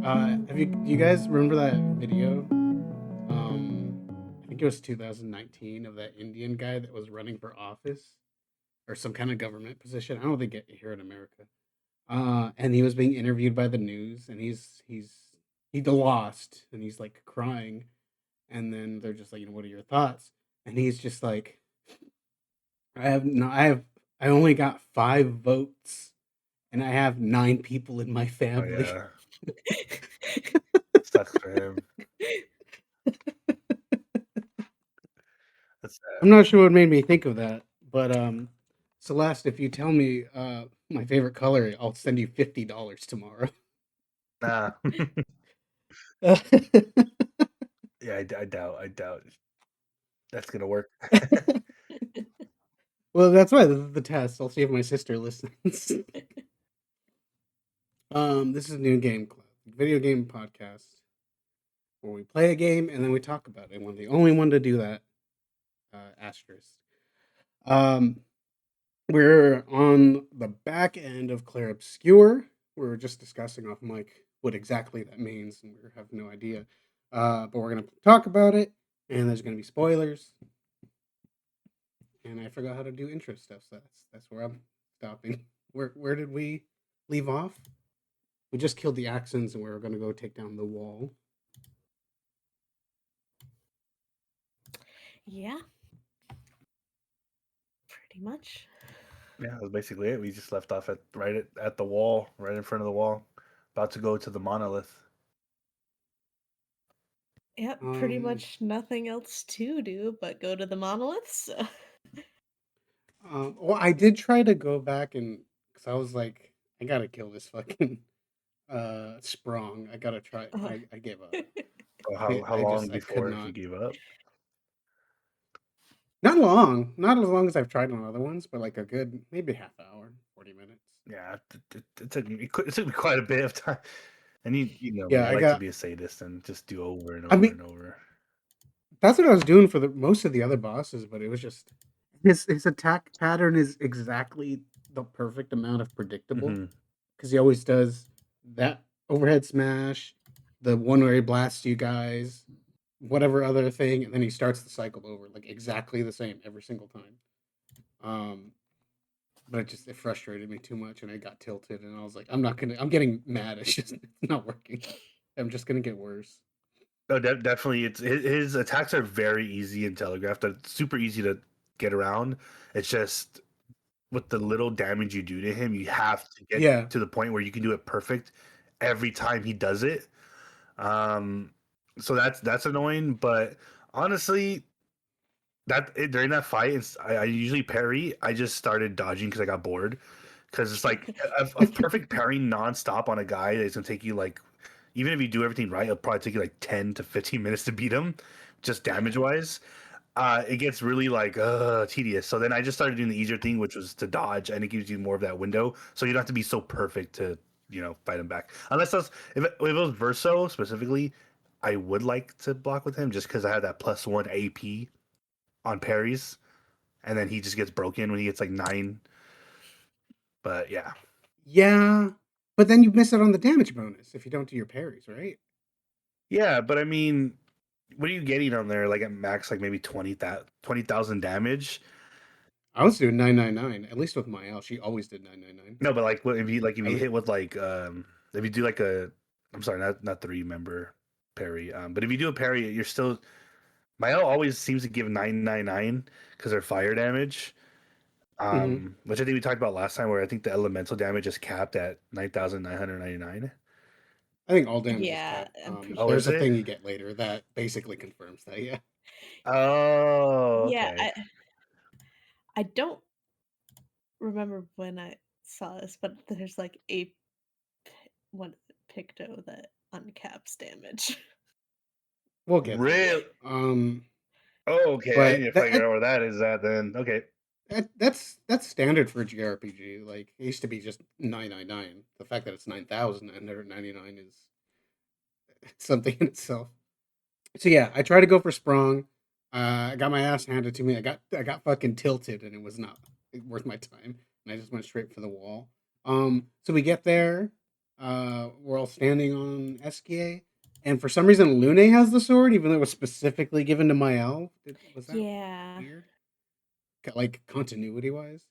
Do you guys remember that video? I think it was 2019 of that Indian guy that was running for office or some kind of government position. I don't think it here in America. And he was being interviewed by the news, and he lost, and he's like crying, and then they're just like, what are your thoughts? And he's just like, I only got 5 votes, and I have 9 people in my Oh family. yeah, sucks for him. That's I'm sad. not sure what made me think of that, but Celeste, if you tell me my favorite color, I'll send you $50 tomorrow. Nah, yeah, I doubt that's gonna work. Well, that's why this is the test. I'll see if my sister listens. This is a new game club, video game podcast, where we play a game and then we talk about it. We're the only one to do that. Asterisk. Um, we're on the back end of Clair Obscur. We were just discussing off mic what exactly that means, and we have no idea. But we're gonna talk about it, and there's gonna be spoilers. And I forgot how to do intro stuff, so that's where I'm stopping. Where did we leave off? We just killed the accents, and we were gonna go take down the wall. Yeah. Pretty much. Yeah, that was basically it. We just left off at the wall, right in front of the wall, about to go to the monolith. Yep, pretty much nothing else to do but go to the monoliths. Well, I did try to go back and because I was like, I gotta kill this fucking Sprong. I gotta try. I gave up. So how long I could before not. you gave up? Not long. Not as long as I've tried on other ones, but like a good maybe half hour, 40 minutes. Yeah, it took me quite a bit of time. And you know me, Yeah, I like to be a sadist and just do over and I over mean, and over. that's what I was doing for the most of the other bosses, but it was just his attack pattern is exactly the perfect amount of predictable because he always does that overhead smash, the one where he blasts you guys, whatever other thing, and then he starts the cycle over like exactly the same every single time. But it frustrated me too much, and I got tilted, and I was like, I'm getting mad. It's not working. I'm just gonna get worse. No, definitely. It's his attacks are very easy and telegraphed. They're super easy to get around. It's just with the little damage you do to him, you have to get to the point where you can do it perfect every time he does it. So that's annoying. But honestly, during that fight, I usually parry. I just started dodging because I got bored. Because it's like a perfect parrying nonstop on a guy that's gonna take you like, even if you do everything right, it'll probably take you like 10 to 15 minutes to beat him, just damage wise. It gets really like tedious. So then I just started doing the easier thing, which was to dodge, and it gives you more of that window. So you don't have to be so perfect to fight him back. Unless if it was Verso specifically, I would like to block with him just because I have that +1 AP on parries, and then he just gets broken when he gets like 9. But yeah. Yeah, but then you miss out on the damage bonus if you don't do your parries, right? Yeah, but I mean, what are you getting on there? Like at max, like maybe 20,000 damage. I was doing 999 at least with Mael. She always did 999. No, but like, what if you hit with like if you do like I'm sorry, not 3 member parry. But if you do a parry, you're still Mael always seems to give 999 because they're fire damage. Which I think we talked about last time, where I think the elemental damage is capped at 9,999. I think all damage is capped. There's is a it? thing you get later that basically confirms that. Yeah. Oh, Yeah, okay. I don't remember when I saw this, but there's like a one Picto that uncaps damage. We'll get there. Oh, okay. I But need to figure out where that is at then. Okay. that's standard for a JRPG. Like it used to be just 999. The fact that it's 9,999 is something in itself. So yeah, I tried to go for Sprung. I got my ass handed to me. I got fucking tilted, and it was not worth my time. And I just went straight for the wall. So we get there. we're all standing on SKA, and for some reason Lune has the sword, even though it was specifically given to Mael. Was that Yeah. weird? Like continuity wise.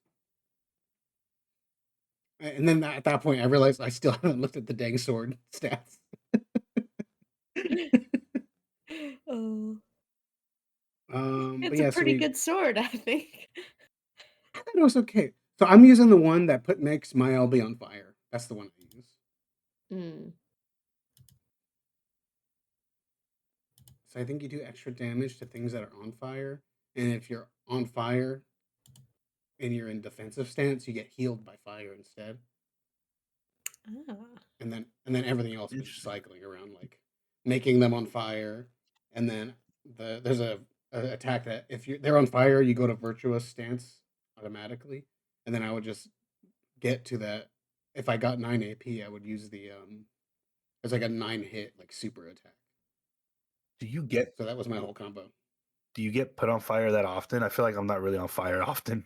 And then at that point, I realized I still haven't looked at the dang sword stats. Oh, But it's a yeah, so pretty we. good sword, I think. I thought it was okay. So I'm using the one that makes my LB on fire. That's the one I use. Mm. So I think you do extra damage to things that are on fire, and if you're on fire and you're in defensive stance, you get healed by fire instead. Ah. And then everything else is just Interesting. cycling around, like making them on fire, and then there's a attack that if they're on fire, you go to virtuous stance automatically, and then I would just get to that. If I got 9 AP, I would use the it's like a 9 hit like super attack. Do you get So that was my whole combo. do you get put on fire that often? I feel like I'm not really on fire often.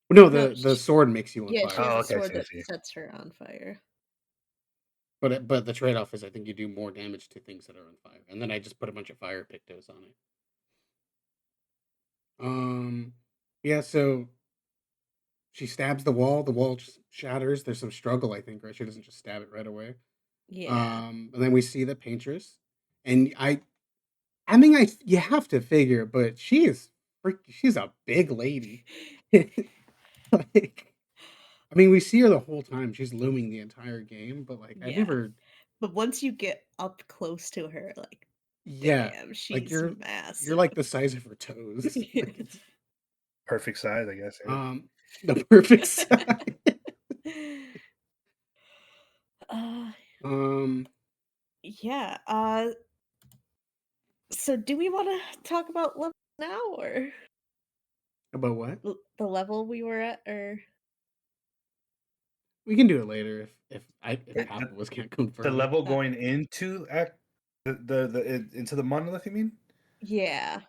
No, No, the sword makes you on yeah, she fire. has Oh, a okay, I sword see, I that see. sets her on fire. But the trade off is I think you do more damage to things that are on fire, and then I just put a bunch of fire pictos on it. Yeah. So she stabs the wall. The wall just shatters. There's some struggle, I think, right? She doesn't just stab it right away. Yeah. And then we see the Paintress, and I mean, you have to figure, but she's a big lady. Like, I mean, we see her the whole time. She's looming the entire game, but like, I Yeah. never. But once you get up close to her, like, Yeah, damn, like she's you're massive. like the size of her toes. Like it's Perfect size, I guess. Eh? the perfect size. uh, Um, yeah. So do we want to talk about level now, or about what? the level we were at, or We can do it later if It, half the, of us can't the confirm. level uh, going into act into the monolith, you mean? yeah.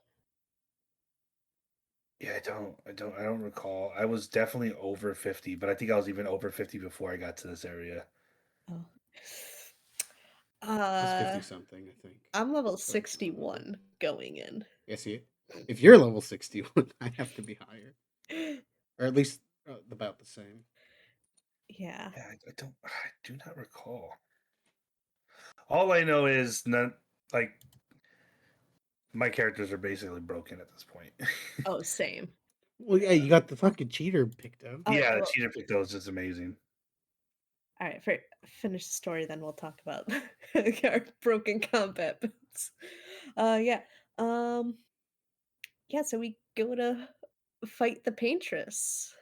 Yeah, I don't recall. I was definitely over 50, but I think I was even over 50 before I got to this area. Oh. I was 50 something, I think. I'm level But I can't remember. 61 going in. Yeah, see, if you're level 61, I have to be higher, or at least about the same. Yeah. Yeah, I do not recall. All I know is none like my characters are basically broken at this point. Oh, same. Well, yeah, you got the fucking cheater picked up. All right. Yeah, the Well, cheater pick is just amazing. all right. Finish the story, then we'll talk about our broken combat boots. Yeah. Um. Yeah. So we go to fight the Paintress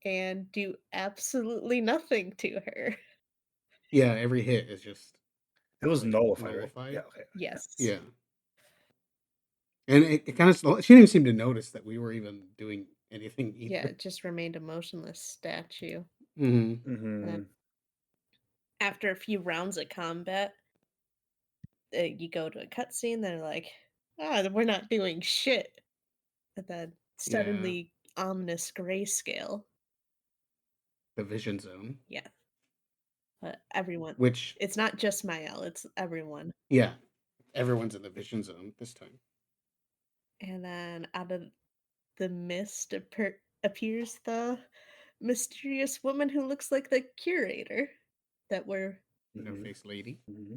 and do absolutely nothing to her. Yeah, every hit is just It was like nullified, right? Yeah, nullified. okay. Yeah. Yes. Yeah, and it kind of she didn't seem to notice that we were even doing anything Yeah. either. It just remained a motionless statue. Mm-hmm. And then Mm-hmm. after a few rounds of combat, you go to a cutscene. They're like, "Ah, we're not doing shit." And then Yeah, suddenly, ominous grayscale. the vision zone, Yeah, but everyone. which It's not just Mael, it's everyone. yeah, everyone's in the vision zone this time. And then out of the mist appears the mysterious woman who looks like the curator that we're. No Mm-hmm. face lady. Mm-hmm.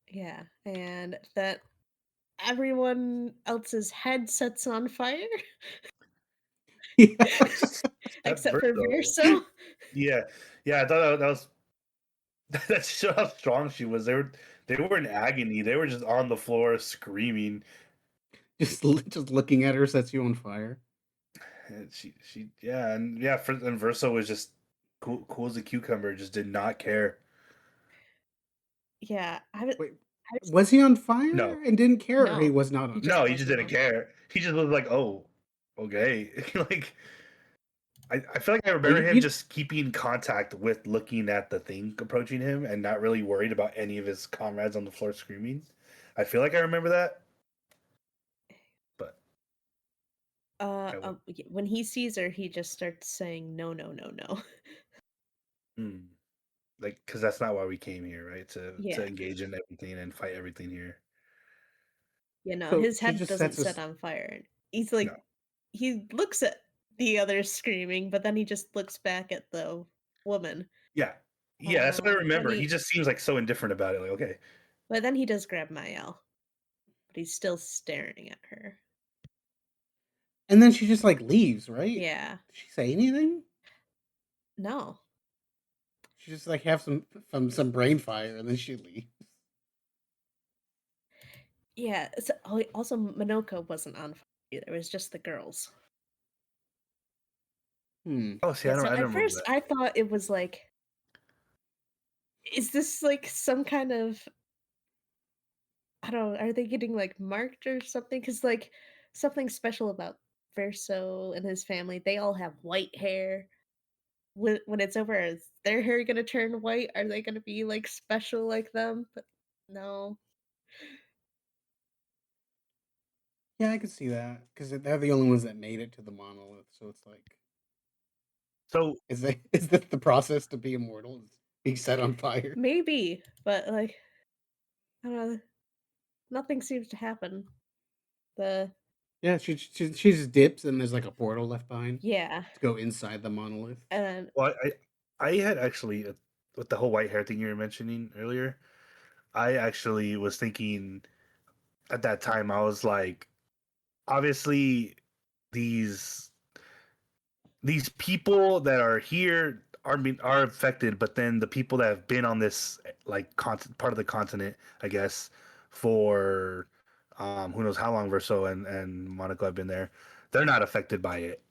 Yeah, and that everyone else's head sets on fire Yeah. Except except for Virgo. Verso. Yeah, yeah. I thought that was that showed how strong she was. They were in agony. They were just on the floor screaming. just looking at her sets you on fire. And yeah, and yeah, and Verso was just cool as a cucumber. Just did not care. Yeah, Wait, I was was he on No, fire and didn't care, or he no, was not he on just no, fire? he just wasn't didn't on. care. He just was like, oh, okay. Like I feel like I Well, remember him just keeping contact with looking at the thing approaching him and not really worried about any of his comrades on the floor screaming. I feel like I remember that, but I would. When he sees her, he just starts saying no, no, no, no. Hmm. like, because that's not why we came here, right? To Yeah. engage in everything and fight everything here. You know, So his she head just doesn't sets set us. on fire. He's No, like he looks at the others screaming, but then he just looks back at the woman. yeah, yeah, that's what I Then remember. He he just seems like so indifferent about it. Like, okay, but then he does grab Mael, but he's still staring at her. And then she just like leaves, right? Yeah. Did she say anything? No. She just like have some brain fire, and then she leaves. Yeah. Also, Minoko wasn't on fire either. It was just the girls. Hmm. oh, see, Yeah. I So don't at remember first, that. I thought it was like, is this like some kind of I don't know, are they getting like marked or something? Because like something special about Verso and his family, they all have white hair. When it's over, is their hair gonna turn white? Are they gonna be like special like them? But no. Yeah, I could see that because they're the only ones that made it to the monolith. So it's like, So, is this the process to be immortal? Is being set on fire? Maybe, but like I don't know, nothing seems to happen. The Yeah, she just dips, and there's like a portal left behind yeah, to go inside the monolith. and well, I had actually with the whole white hair thing you were mentioning earlier. I actually was thinking at that time. I was like, obviously, these these people that are here are affected, but then the people that have been on this like part of the continent, I guess, for who knows how long Verso and Monaco have been there, they're not affected by it.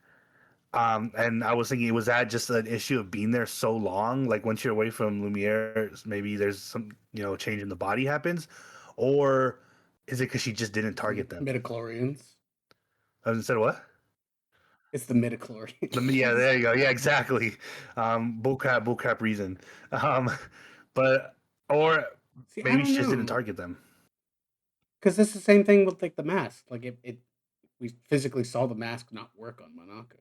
And I was thinking, was that just an issue of being there so long? Like once you're away from Lumiere, maybe there's some change in the body happens, or is it because she just didn't target them? Midichlorians. Instead of what? It's the midichlorians. Yeah, there you go. Yeah, exactly. Bullcrap reason. Um, but or See, I maybe don't she just didn't know, target them. because it's the same thing with like the mask. Like it we physically saw the mask not work on Monaco.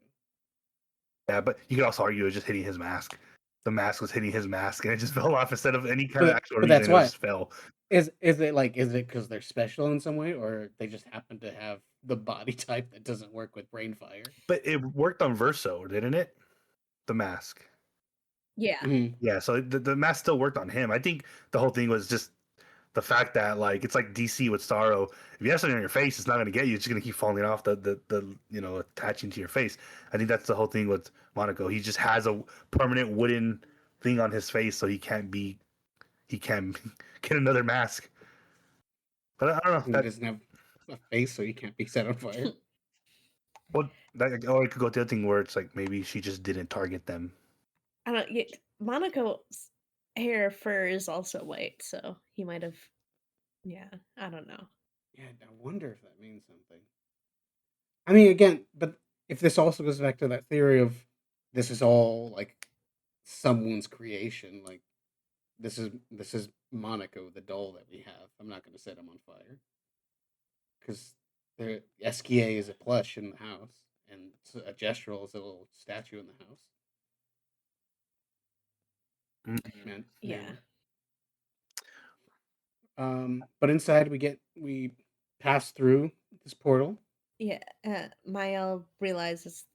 Yeah, but you could also argue it was just hitting his mask. The mask was hitting his mask, and it just fell off instead of any kind of actual But that's reason. It why. just fell. Is it like, is it because they're special in some way, or they just happen to have the body type that doesn't work with brain fire? But it worked on Verso, didn't it? The mask. yeah, Mhm. Yeah, so the mask still worked on him. I think the whole thing was just the fact that like it's like DC with Starro. If you have something on your face, it's not going to get you. It's just going to keep falling off the attaching to your face. I think that's the whole thing with Monaco. He just has a permanent wooden thing on his face, so he can get another mask. But I don't know And he that. doesn't have a face, so he can't be set on fire. Well, that or it could go to the other thing where it's like maybe she just didn't target them. I don't. Yeah, Monaco's hair fur is also white, so he might have. Yeah, I don't know. Yeah, I wonder if that means something. I mean, again, but if this also goes back to that theory of this is all like someone's creation, like this is Monaco, the doll that we have. I'm not going to set him on fire because the SKA is a plush in the house, and a gestural is a little statue in the house. Mm. Yeah, Mana. But inside we pass through this portal. yeah. Mael realizes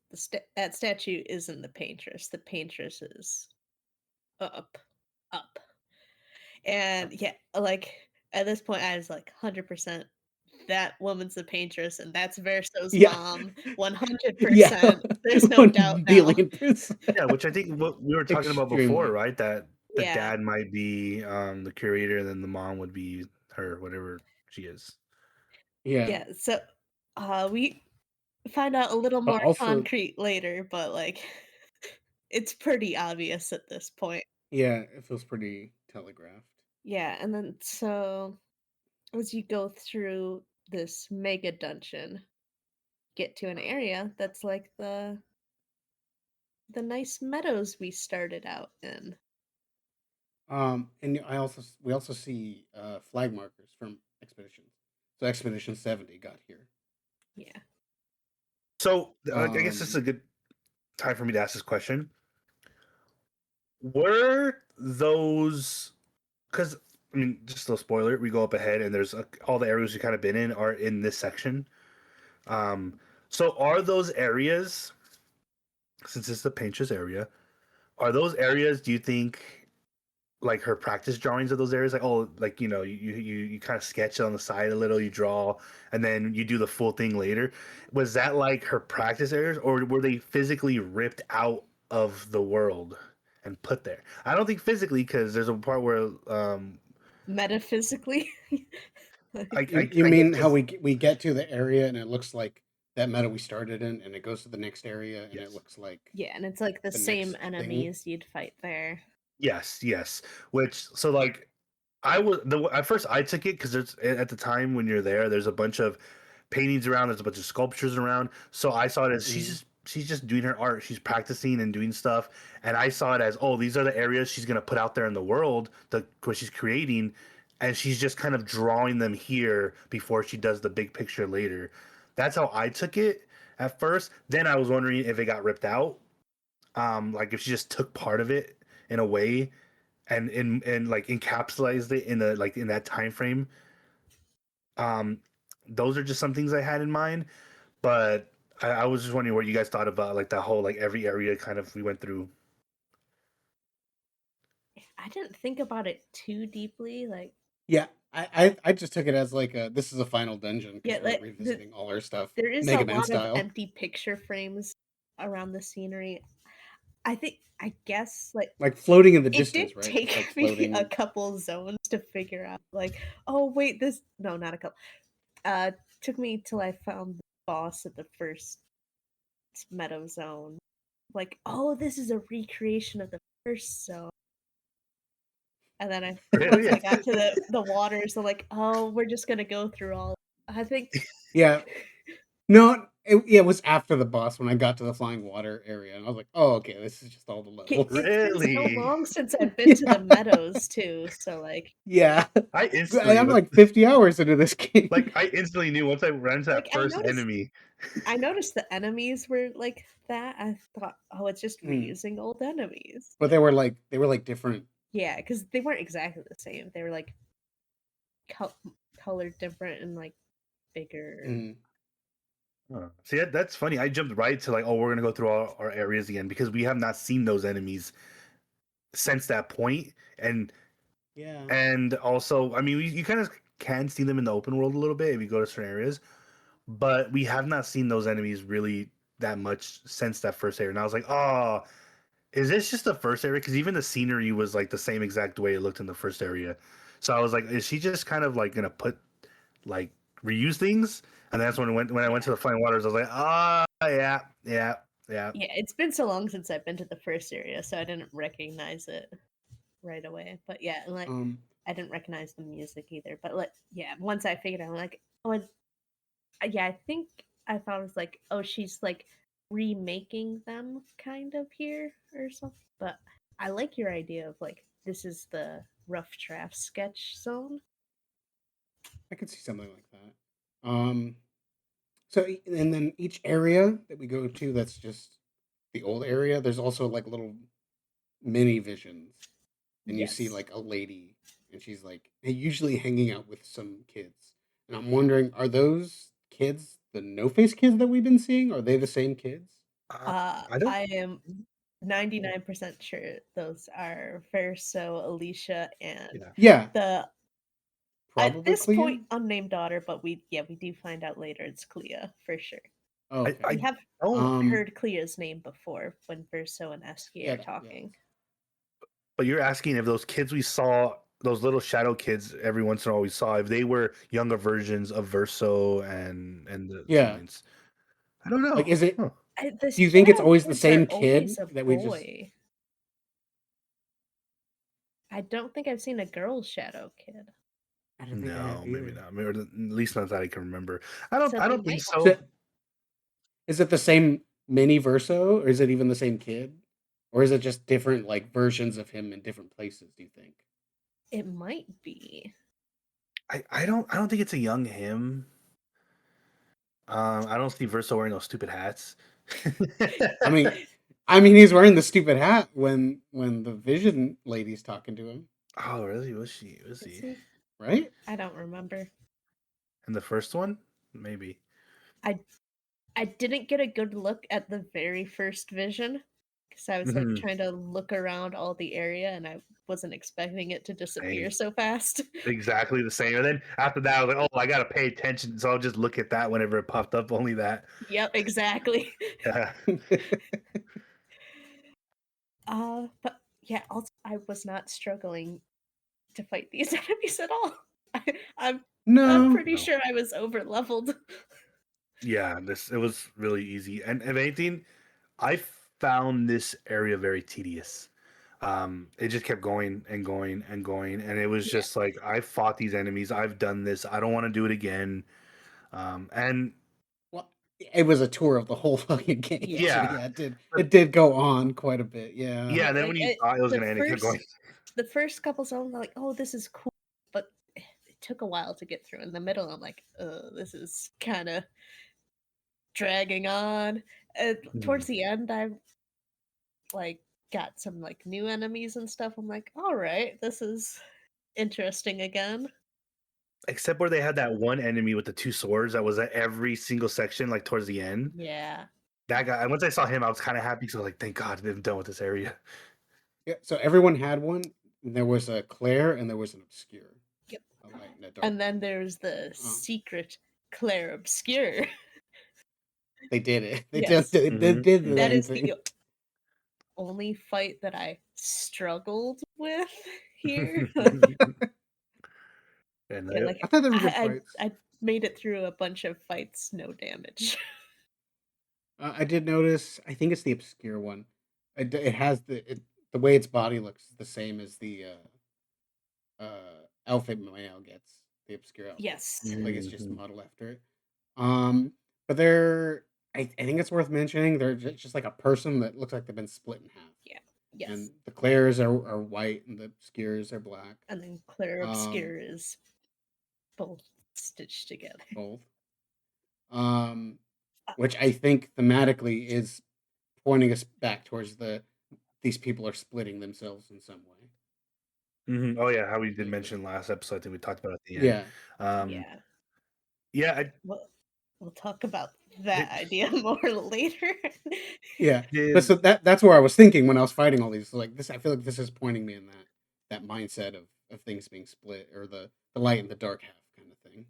that statue isn't the Paintress. The Paintress is up, and yeah, like at this point, I was like 100%. That woman's the Paintress, and that's Verso's Yeah, mom. yeah, 100%. There's no doubt one now. billion percent. Yeah, which I think what we were talking about before, Extremely. right? That the Yeah, dad might be the curator, and then the mom would be her, whatever she is. Yeah, yeah. So, we find out a little but more also, concrete later, but like, it's pretty obvious at this point. yeah, it feels pretty telegraphed. Yeah, and then so as you go through this mega dungeon, get to an area that's like the nice meadows we started out in. And we also see flag markers from expeditions. So Expedition 70 got here. Yeah. So I guess this is Um, a good time for me to ask this question. Were those, because I mean, just a little spoiler, we go up ahead and there's all the areas we kind of been in are in this section. So are those areas, since it's the Paintress area, are those areas, do you think, like her practice drawings of those areas, like, oh, like, you kind of sketch it on the side a little, you draw, and then you do the full thing later? Was that like her practice areas, or were they physically ripped out of the world and put there? I don't think physically, because there's a part where Metaphysically. You mean how we get to the area and it looks like that meta we started in, and it goes to the next area and it looks like yeah, and it's like the same enemies you'd fight there. Yes. Which, so like, at first I took it because there's, at the time when you're there, there's a bunch of paintings around, there's a bunch of sculptures around. So I saw it as she's just doing her art, she's practicing and doing stuff, and I saw it as, oh, these are the areas she's gonna put out there in the world, what she's creating, and she's just kind of drawing them here before she does the big picture later. That's how I took it at first. Then I was wondering if it got ripped out, like if she just took part of it in a way and like encapsulated it in in that time frame. Those are just some things I had in mind, but I was just wondering what you guys thought about like that whole, like, every area kind of we went through. I didn't think about it too deeply, like. Yeah, I just took it as like this is a final dungeon because we're revisiting all our stuff. There is Mega a Man lot style. of empty picture frames around the scenery. I guess like floating in the distance, it did right? take like me floating. a couple zones to figure out, like, oh wait, this, no, not a couple. Took me till I found the boss at the first meadow zone. Like, oh, this is a recreation of the first zone. And then once I got to the waters, I'm like, oh, we're just gonna go through all. I think. Yeah. No, it was after the boss when I got to the flying water area, and I was like, "Oh, okay, this is just all the levels." It's been so long since I've been to the meadows too, so like. Yeah, I'm like 50 hours into this game. Like, I instantly knew once I ran to that Like, first enemy. I noticed the enemies were like that. I thought, oh, it's just reusing old enemies. But they were like different. Yeah, because they weren't exactly the same. They were like colored different and like bigger. See, that's funny. I jumped right to like, oh, we're gonna go through all our areas again because we have not seen those enemies since that point. And also, I mean, you kind of can see them in the open world a little bit if you go to certain areas, but we have not seen those enemies really that much since that first area. And I was like, oh, is this just the first area? Because even the scenery was like the same exact way it looked in the first area. So I was like, is she just kind of like gonna put like reuse things? And that's when I went to the Flying Waters, I was like, yeah. Yeah, it's been so long since I've been to the first area, so I didn't recognize it right away. But yeah, like I didn't recognize the music either. But like, yeah, once I figured out, I'm like, oh, yeah, I think I thought it was like, oh, she's like remaking them kind of here or something. But I like your idea of like, this is the rough draft sketch zone. I could see something like that. So, and then each area that we go to, that's just the old area. There's also like little mini visions, and you see like a lady, and she's like usually hanging out with some kids. And I'm wondering, are those kids the no face kids that we've been seeing? Are they the same kids? I am 99% sure those are Verso, Alicia, and the probably at this Clair? point unnamed daughter, but we do find out later it's Clea for sure. Okay. We have heard Clea's name before when Verso and Esky are talking. But you're asking if those kids we saw, those little shadow kids every once in a while we saw, if they were younger versions of Verso and the teammates. I don't know. Like, is it? Do you think it's always the same kid that we just? I don't think I've seen a girl shadow kid. I don't think no, maybe not. Maybe, at least not that I can remember. I don't think so. Is it the same mini Verso, or is it even the same kid, or is it just different like versions of him in different places? Do you think it might be? I don't think it's a young him. I don't see Verso wearing those stupid hats. I mean, I mean, he's wearing the stupid hat when the Vision lady's talking to him. Oh, really? Was she? Is he? Right? I don't remember. In the first one, maybe. I didn't get a good look at the very first Vision because I was like trying to look around all the area and I wasn't expecting it to disappear so fast. Exactly the same. And then after that, I was like, oh, I gotta pay attention, so I'll just look at that whenever it popped up. Only that. Yep, exactly. Yeah. But yeah, also I was not struggling to fight these enemies at all. I'm No. pretty sure I was over leveled. Yeah, it was really easy. And if anything, I found this area very tedious. It just kept going and going and going, and it was just like I fought these enemies. I've done this. I don't want to do it again. And Well, it was a tour of the whole fucking game. Yeah. So yeah, it did go on quite a bit. Yeah. Yeah, and then Like, when you thought it was the gonna end, it kept going. the first couple zones, I'm like, oh, this is cool, but it took a while to get through. In the middle, I'm like, this is kind of dragging on. And towards the end, I like got some like new enemies and stuff. I'm like, all right, this is interesting again. Except where they had that one enemy with the two swords that was at every single section, like towards the end. Yeah. That guy. Once I saw him, I was kind of happy. So I was like, thank God they're done with this area. Yeah. So everyone had one. There was a Clair and there was an Obscur. Yep. A light and a dark. And then there's the secret Clair Obscur. They did it. They Yes. did the That is thing. the only fight that I struggled with here. And Yeah, like I thought they were good fights. I made it through a bunch of fights, no damage. I did notice. I think it's the Obscure one. It has the way its body looks is the same as the outfit Mayo gets. The Obscure outfit. Yes. Like it's just modeled after it. But they're. I think it's worth mentioning. They're just like a person that looks like they've been split in half. Yeah. Yes. And the Clairs are white and the Obscures are black. And then Clair Obscur is both stitched together. Both. Which I think thematically is pointing us back towards these people are splitting themselves in some way. Oh yeah, how we did mention last episode. I think we talked about at the end. Yeah. Yeah. We'll talk about that idea more later. Yeah. But so that's where I was thinking when I was fighting all these. Like this, I feel like this is pointing me in that mindset of things being split or the light and the dark half kind of thing.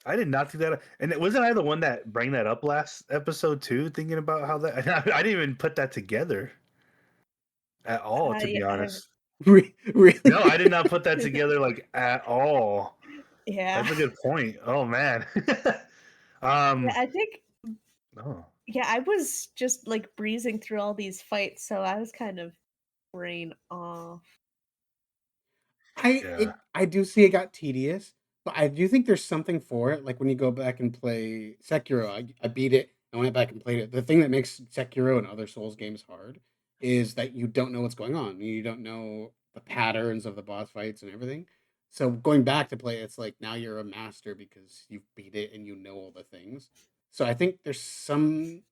I did not see that, and wasn't I the one that bring that up last episode too? Thinking about how that I didn't even put that together at all, to be honest. Really? No, I did not put that together like at all. Yeah, that's a good point. Oh man. Yeah, I think. Oh. Yeah, I was just like breezing through all these fights, so I was kind of brain off. I do see it got tedious, but I do think there's something for it. Like when you go back and play Sekiro, I beat it. I went back and played it. The thing that makes Sekiro and other Souls games hard is that you don't know what's going on. You don't know the patterns of the boss fights and everything. So going back to play, it's like now you're a master because you've beat it and you know all the things. So I think there's some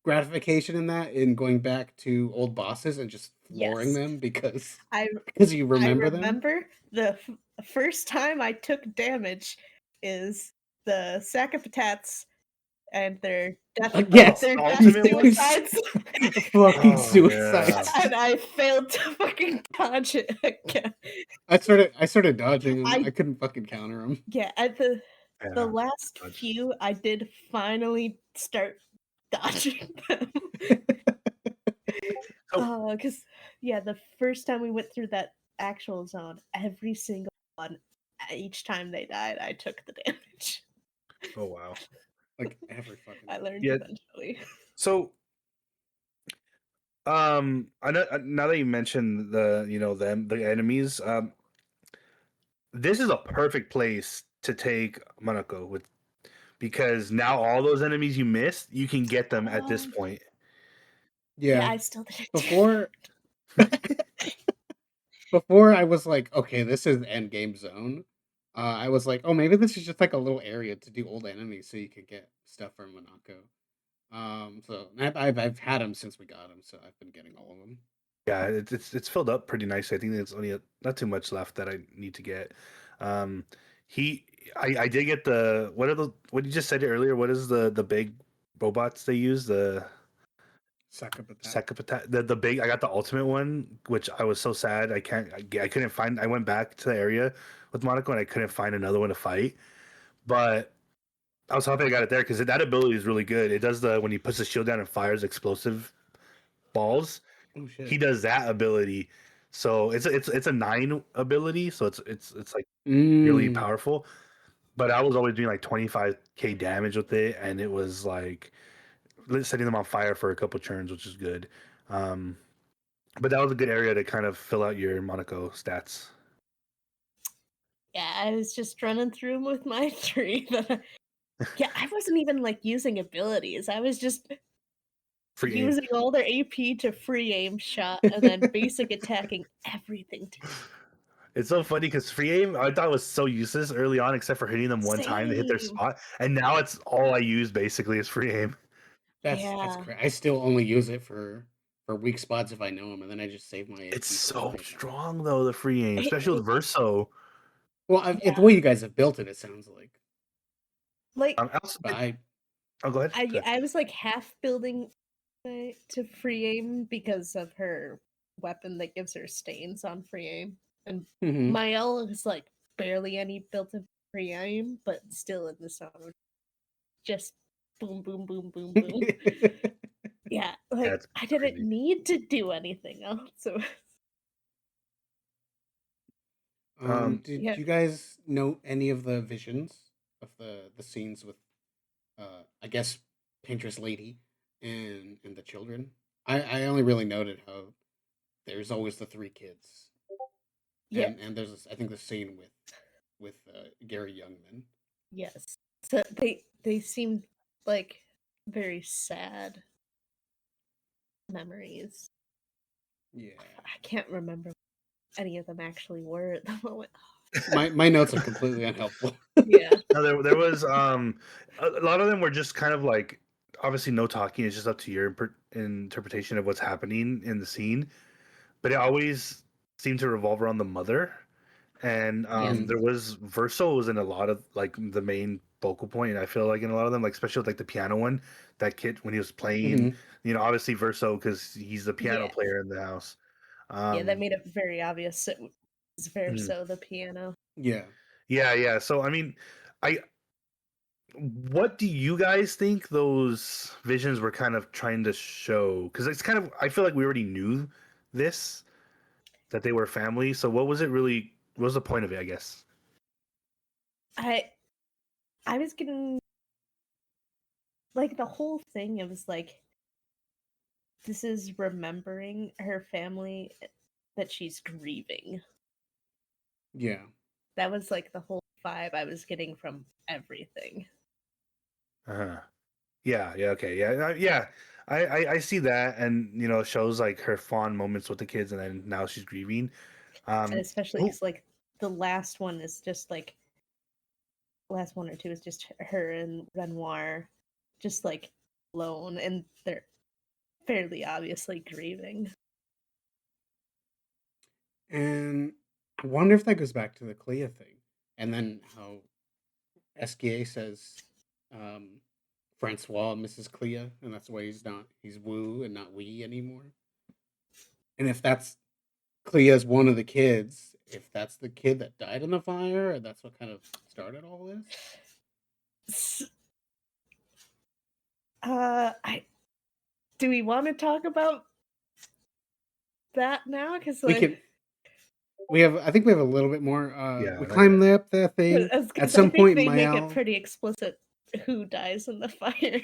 gratification in that in going back to old bosses and just flooring them because you remember them. I remember the first time I took damage is the sack of patats and their death, their suicides. Fucking suicides. And I failed to fucking dodge it again. I started dodging them. I couldn't fucking counter them. Yeah, at the last few, I did finally start dodging them. Because the first time we went through that actual zone, every single one, each time they died, I took the damage. Oh wow! Like every fucking. I learned eventually. So, I know now that you mentioned the enemies, this is a perfect place to take Monaco with, because now all those enemies you missed, you can get them at this point. Yeah, I still did it. Before I was like, okay, this is the end game zone. I was like, oh, maybe this is just like a little area to do old enemies so you could get stuff from Monaco. So I've had them since we got them, so I've been getting all of them. Yeah, it's filled up pretty nicely. I think there's only not too much left that I need to get. Um, he, I did get the what you just said earlier. What is the big robots they use? The Suck up attack. Second, the big. I got the ultimate one, which I was so sad. I couldn't find. I went back to the area with Monaco and I couldn't find another one to fight. But I was hoping I got it there because that ability is really good. It does the when he puts the shield down and fires explosive balls. Oh shit. He does that ability. So it's a 9 ability, so it's like really powerful. But I was always doing like 25k damage with it, and it was like setting them on fire for a couple turns, which is good. But that was a good area to kind of fill out your Monaco stats. Yeah, I was just running through 'em with my tree. Yeah, I wasn't even like using abilities. I was just Free aim. using all their AP to free aim shot and then basic attacking everything. It's so funny because free aim I thought was so useless early on, except for hitting them one time to hit their Same. spot, and now it's all I use basically is free aim. That's Yeah. crazy. I still only use it for weak spots if I know them, and then I just save my AP It's for so everything. strong though, the free aim, especially with It Verso. Well, Yeah. the way you guys have built it, it sounds like. Like But oh, go ahead. Go ahead. I was like half building to free aim because of her weapon that gives her stains on free aim. And Mael is like barely any built of free aim, but still in the zone. Just boom, boom, boom, boom, boom. Yeah, like That's I didn't crazy. need to do anything else. So did yeah. you guys note any of the visions of the scenes with I guess Paintress lady and the children? I only really noted how there's always the 3 kids. Yeah. And there's this, I think the scene with Gary Youngman. Yes. So they seemed like very sad memories. Yeah. I can't remember what any of them actually were at the moment. My notes are completely unhelpful. Yeah. No, there was a lot of them were just kind of like obviously no talking. It's just up to your interpretation of what's happening in the scene. But it always seemed to revolve around the mother, and there was Verso was in a lot of like the main focal point. I feel like in a lot of them, like especially with like the piano one, that kid when he was playing, you know, obviously Verso because he's the piano player in the house. Yeah, that made it very obvious it was Verso the piano. Yeah. So I mean, what do you guys think those visions were kind of trying to show? Because it's kind of I feel like we already knew this that they were family. So what was it really? What was the point of it? I guess. I was getting like the whole thing. It was like this is remembering her family that she's grieving. Yeah. That was like the whole vibe I was getting from everything. Yeah. Okay. Yeah. I see that, and you know, it shows like her fond moments with the kids, and then now she's grieving. And especially because like the last one is just like last one or two is just her and Renoir just like alone, and they're fairly obviously grieving. And I wonder if that goes back to the Clea thing, and then how SKA says Francois Mrs. Clea, and that's why he's Wu and not we anymore. And if that's Clea's one of the kids, if that's the kid that died in the fire, and that's what kind of started all this. Do we want to talk about that now? Because like, I think we have a little bit more. We not climbed yet. up that thing. At I some think point, they make Mael, it pretty explicit who dies in the fire.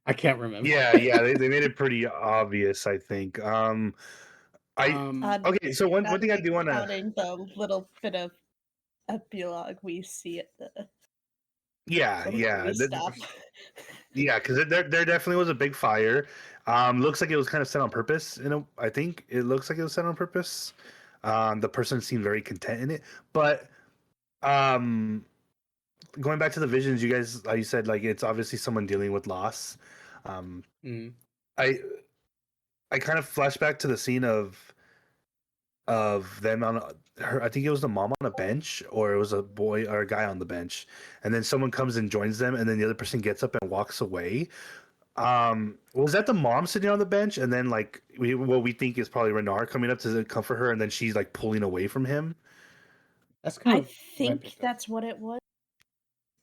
I can't remember. Yeah, they made it pretty obvious, I think. Okay, so one thing I do want to counting the little bit of epilogue we see at the yeah stop. Yeah, because there definitely was a big fire. Looks like it was kind of set on purpose. I think it looks like it was set on purpose. The person seemed very content in it, but going back to the visions, you guys, you said like it's obviously someone dealing with loss. Um, Mm. I kind of flash back to the scene of them on her. I think it was the mom on a bench, or it was a boy or a guy on the bench, and then someone comes and joins them, and then the other person gets up and walks away. Was that the mom sitting on the bench, and then like what we think is probably Renard coming up to comfort her, and then she's like pulling away from him? That's kind I of what I think picked up. that's what it was.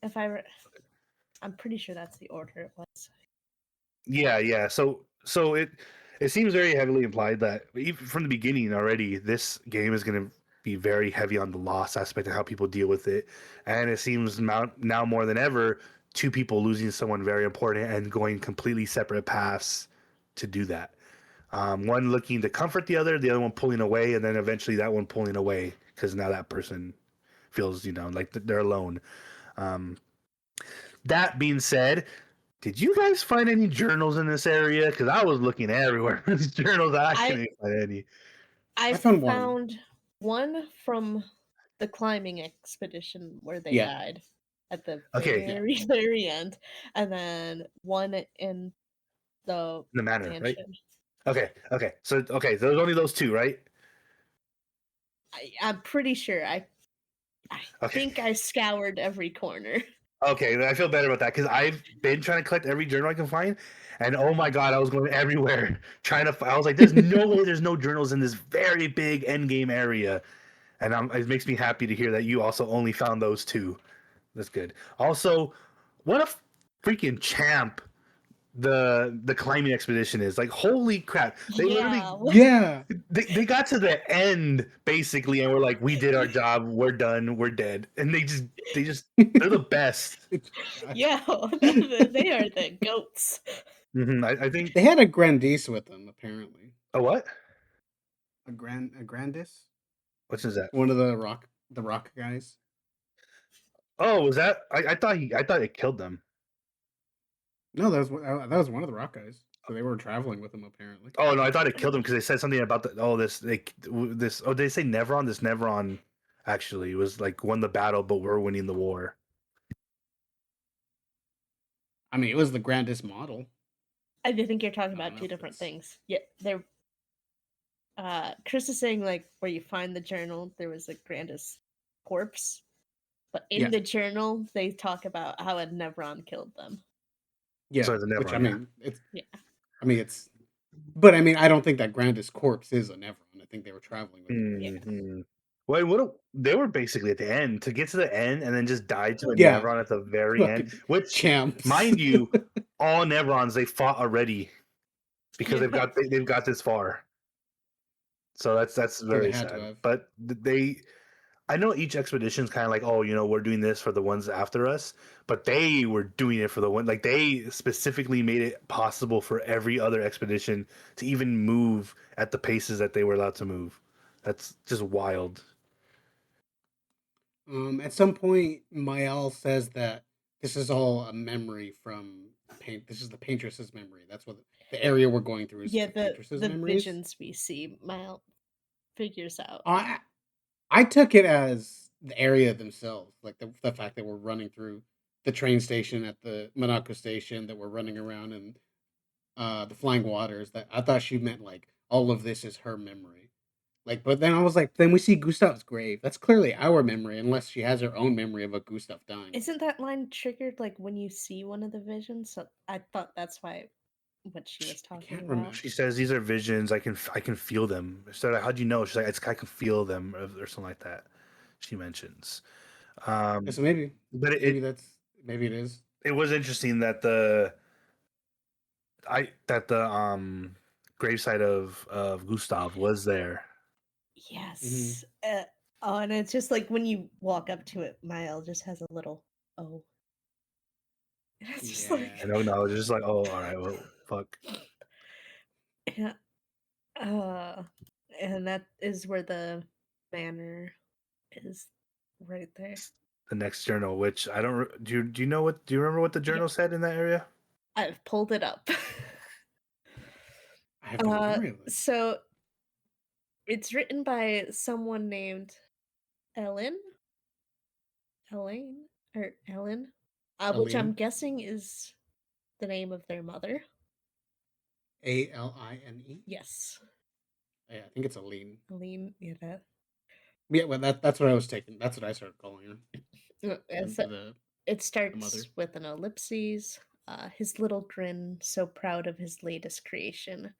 If I'm pretty sure that's the order it was. Yeah. So it seems very heavily implied that even from the beginning already, this game is going to be very heavy on the loss aspect and how people deal with it. And it seems now more than ever, two people losing someone very important and going completely separate paths to do that. One looking to comfort the other one pulling away, and then eventually that one pulling away because now that person feels like they're alone. Um, that being said, did you guys find any journals in this area? Because I was looking everywhere for these journals. I couldn't find any. I found one. found one from the climbing expedition where they Yeah. died at the Okay, very, very end, and then one in the manor, right? mansion. Okay. So there's only those two, right? I'm pretty sure. I Okay. think I scoured every corner. Okay, I feel better about that because I've been trying to collect every journal I can find, and oh my god, I was going everywhere trying to. I was like, "There's no way there's no journals in this very big end game area," and it makes me happy to hear that you also only found those two. That's good. Also, what a freaking champ the climbing expedition is. Like, holy crap! They literally Yeah. they got to the end basically, and we're like, "We did our job. We're done. We're dead." And they're the best. Yeah, they are the goats. I think They had a Grandis with them, apparently. a what? A Grandis? Which is that? One of the rock guys. Oh, was that? I thought it killed them. No, that was one of the rock guys. So they were traveling with him, apparently. Oh no, I thought it killed them because they said something about this. Oh, they say Nevron. This Nevron actually was like won the battle, but we're winning the war. I mean, it was the Grandis model. I do think you're talking about two different things. Yeah, they're. Chris is saying like where you find the journal, there was a Grandis corpse, but in the journal they talk about how a Nevron killed them. Yeah, so the Nevron, which I mean, but I mean, I don't think that Grandis corpse is a Nevron. I think they were traveling with him. Well, they were basically at the end to get to the end and then just died to a Yeah. Nevron at the very end. Which, champs. mind you, all Nevrons they fought already because they've got this far. So that's very sad. But I know each expedition is kind of like, oh, we're doing this for the ones after us, but they were doing it for the one. Like they specifically made it possible for every other expedition to even move at the paces that they were allowed to move. That's just wild. At some point, Mael says that this is all a memory from This is the Paintress's memory. That's what the area we're going through is. Yeah, the Paintress's the memories. visions we see, Mael figures out. I took it as the area themselves, like the fact that we're running through the train station at the Monaco station, that we're running around in the Flying Waters. That I thought she meant like all of this is her memory. Like, but then I was like, then we see Gustav's grave. That's clearly our memory, unless she has her own memory of a Gustav dying. Isn't that line triggered like when you see one of the visions? So I thought that's what she was talking about. Remember. She says these are visions. I can feel them. So how'd you know? She's like, I can feel them or something like that. She mentions. So maybe, but maybe it is. It was interesting that the gravesite of Gustav was there. Yes. And it's just like when you walk up to it, Mael just has a little oh. It's just like I don't know. It's just like, oh, all right, well, fuck. Yeah. And that is where the banner is, right there. The next journal, which I don't. Do you know what? Do you remember what the journal said in that area? I've pulled it up. I have no memory of it. So it's written by someone named Elaine, which I'm guessing is the name of their mother. Aline. Yes. Yeah, I think it's Aline. Aline, yeah. That. Yeah, well, that's what I was taking. That's what I started calling her. It starts with an ellipses. His little grin, so proud of his latest creation.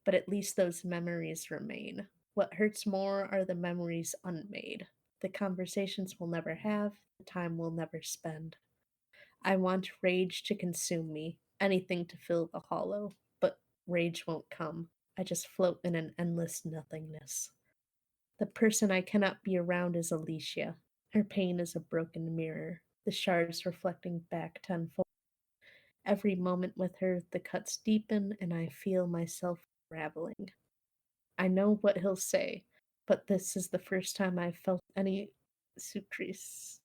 But at least those memories remain. What hurts more are the memories unmade. The conversations we'll never have, the time we'll never spend. I want rage to consume me, anything to fill the hollow, but rage won't come. I just float in an endless nothingness. The person I cannot be around is Alicia. Her pain is a broken mirror, the shards reflecting back tenfold. Every moment with her, the cuts deepen, and I feel myself unraveling. I know what he'll say, but this is the first time I've felt any sucrese.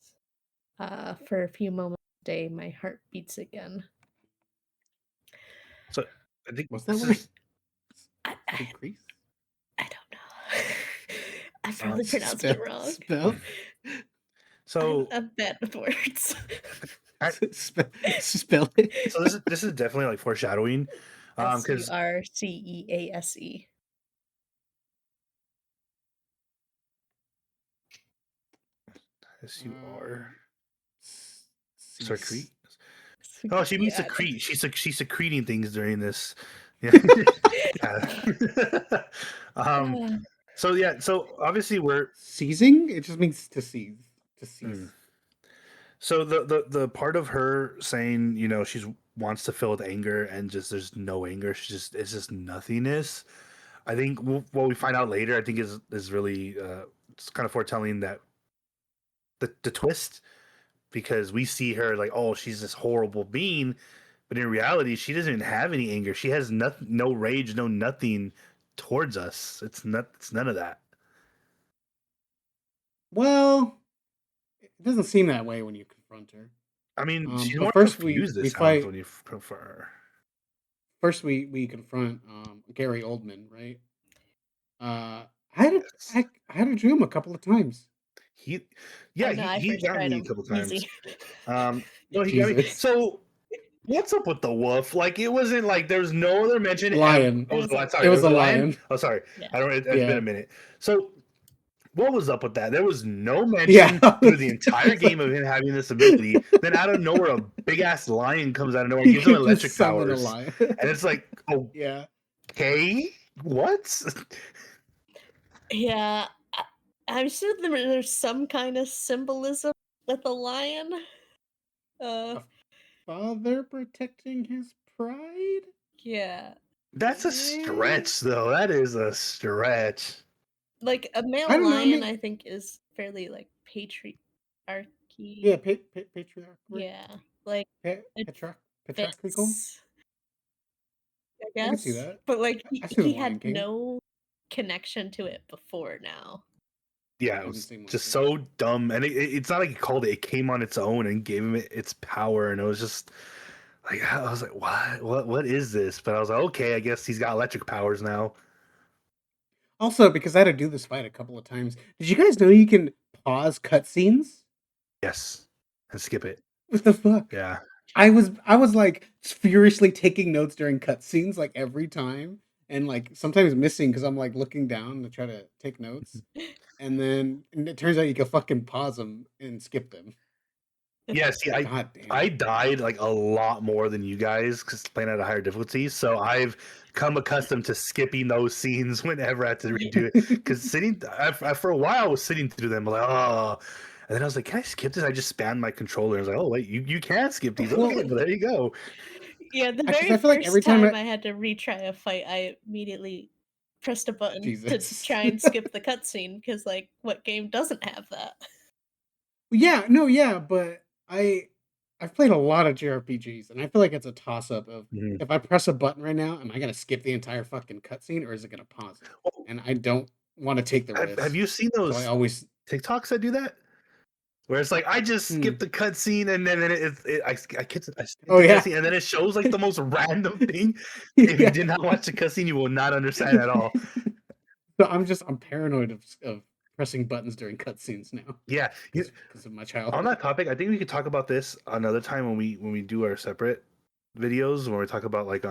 For a few moments a day, my heart beats again. So I think What's that this word? is Sucrese? I don't know. I probably pronounced it wrong. Spell? So I'm bad with words. Spell it. So this is definitely like foreshadowing, because Surcease. SUR Secrete. secrete. Oh, she means secrete. She's secreting things during this. Yeah. So yeah. So obviously we're seizing. It just means to seize. To seize. So the part of her saying, you know, she wants to fill with anger and just there's no anger. It's just nothingness. I think what we find out later, I think is really it's kind of foretelling that the twist, because we see her like, oh, she's this horrible being, but in reality, she doesn't even have any anger. She has no rage, no nothing towards us. It's none of that. Well, it doesn't seem that way when you confront her. I mean, she's but more first confused we this fight. time when you confront her. First, we confront Gary Oldman, right? I had a dream a couple of times. He I got me a couple times. No, he got me. Jesus. So what's up with the wolf? Like, it wasn't like there was no other mention. Lion. It It was a lion. Oh, sorry. Yeah. I don't. It's been a minute. So what was up with that? There was no mention through the entire game of him having this ability. Then out of nowhere, a big ass lion comes out of nowhere, and gives him electric powers, and it's like, oh, yeah. Okay, what? Yeah, I'm sure there's some kind of symbolism with a lion. A father protecting his pride? Yeah. That's a stretch, though. That is a stretch. Like, a male I don't know, lion, I think, is fairly, like, patriarchy. Yeah, patriarchal. Yeah, like, patriarchal. I I can see guess, that. but, like, I see the he Lion had King. no connection to it before now. Yeah, it was just so dumb, and it's not like he called it. It came on its own and gave him its power, and it was just like, I was like, what is this? But I was like, okay, I guess he's got electric powers now. Also, because I had to do this fight a couple of times. Did you guys know you can pause cutscenes? Yes, and skip it. What the fuck? Yeah. I was like furiously taking notes during cutscenes like every time, and like sometimes missing because I'm like looking down to try to take notes, and then it turns out you can fucking pause them and skip them. Yeah, see, I died like a lot more than you guys because playing at a higher difficulty. So I've come accustomed to skipping those scenes whenever I have to redo it. Because for a while I was sitting through them like, oh, and then I was like, can I skip this? I just spammed my controller. I was like, oh wait, you can skip these. Okay, well, there you go. Yeah, the very first time I had to retry a fight, I immediately pressed a button to try and skip the cutscene because, like, what game doesn't have that? Yeah, but I've played a lot of JRPGs, and I feel like it's a toss up of if I press a button right now, am I gonna skip the entire fucking cutscene or is it gonna pause it? And I don't want to take the risk. Have you seen those? So I always TikToks that do that. Where it's like I just skip the cutscene and then I skip the cutscene and then it shows like the most random thing. If you did not watch the cutscene, you will not understand at all. So I'm paranoid of pressing buttons during cutscenes now. Yeah, because of my childhood. On that topic, I think we could talk about this another time when we do our separate videos when we talk about like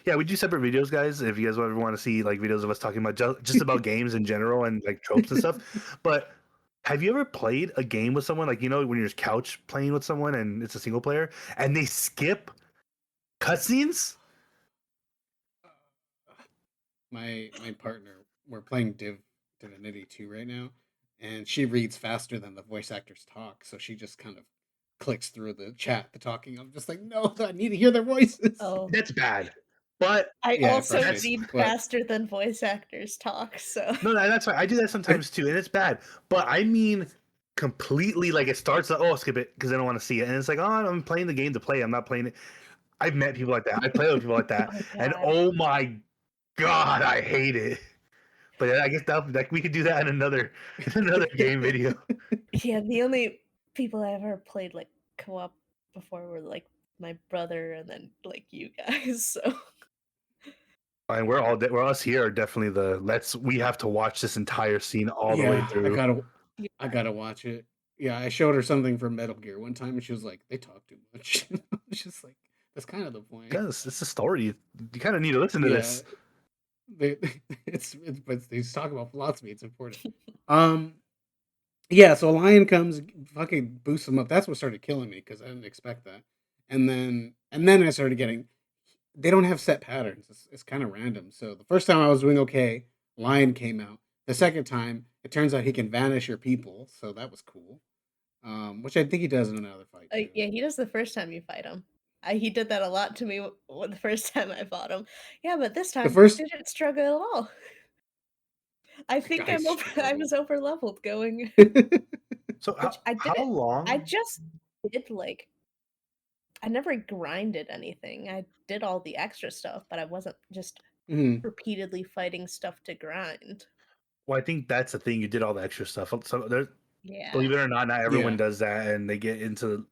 yeah, we do separate videos, guys. If you guys ever want to see like videos of us talking about just about games in general and like tropes and stuff. But have you ever played a game with someone, like, you know, when you're couch playing with someone and it's a single player and they skip cutscenes? My partner, we're playing Divinity 2 right now, and she reads faster than the voice actors talk, so she just kind of clicks through the chat, the talking. I'm just like, no, I need to hear their voices. Oh, That's bad. But I Yeah, it also frustrates me, read but faster than voice actors talk, so no, that's fine. I do that sometimes too, and it's bad. But I mean, completely, like, it starts like, oh, skip it because I don't want to see it, and it's like, oh, I'm playing the game to play. I'm not playing it. I've met people like that. I play with people like that, oh and god. oh my god, I hate it. But yeah, I guess that we could do that in another game video. Yeah, the only people I ever played like co-op before were like my brother and then like you guys. So And we're us here are definitely we have to watch this entire scene all the way yeah, through. yeah. I gotta watch it. Yeah, I showed her something from Metal Gear one time, and she was like, "They talk too much." I was just like, "That's kind of the point." Guys, it's a story. You kind of need to listen to Yeah, this. they, but they talk about philosophy. It's important. Um, yeah. So a lion comes, fucking boosts them up. That's what started killing me because I didn't expect that. And then I started getting. They don't have set patterns. It's kind of random. So the first time I was doing okay, lion came out. The second time, it turns out he can vanish your people, so that was cool. Which I think he does in another fight too. Yeah, he does the first time you fight him. He did that a lot to me the first time I fought him. Yeah, but this The time first didn't struggle at all. I the think guy I was struggled. over leveled going, So which I how didn't. I long? just did like I never grinded anything. I did all the extra stuff, but I wasn't just Mhm. repeatedly fighting stuff to grind. Well, I think that's the thing. You did all the extra stuff. So there, Yeah, believe it or not, not everyone Yeah. does that, and they get into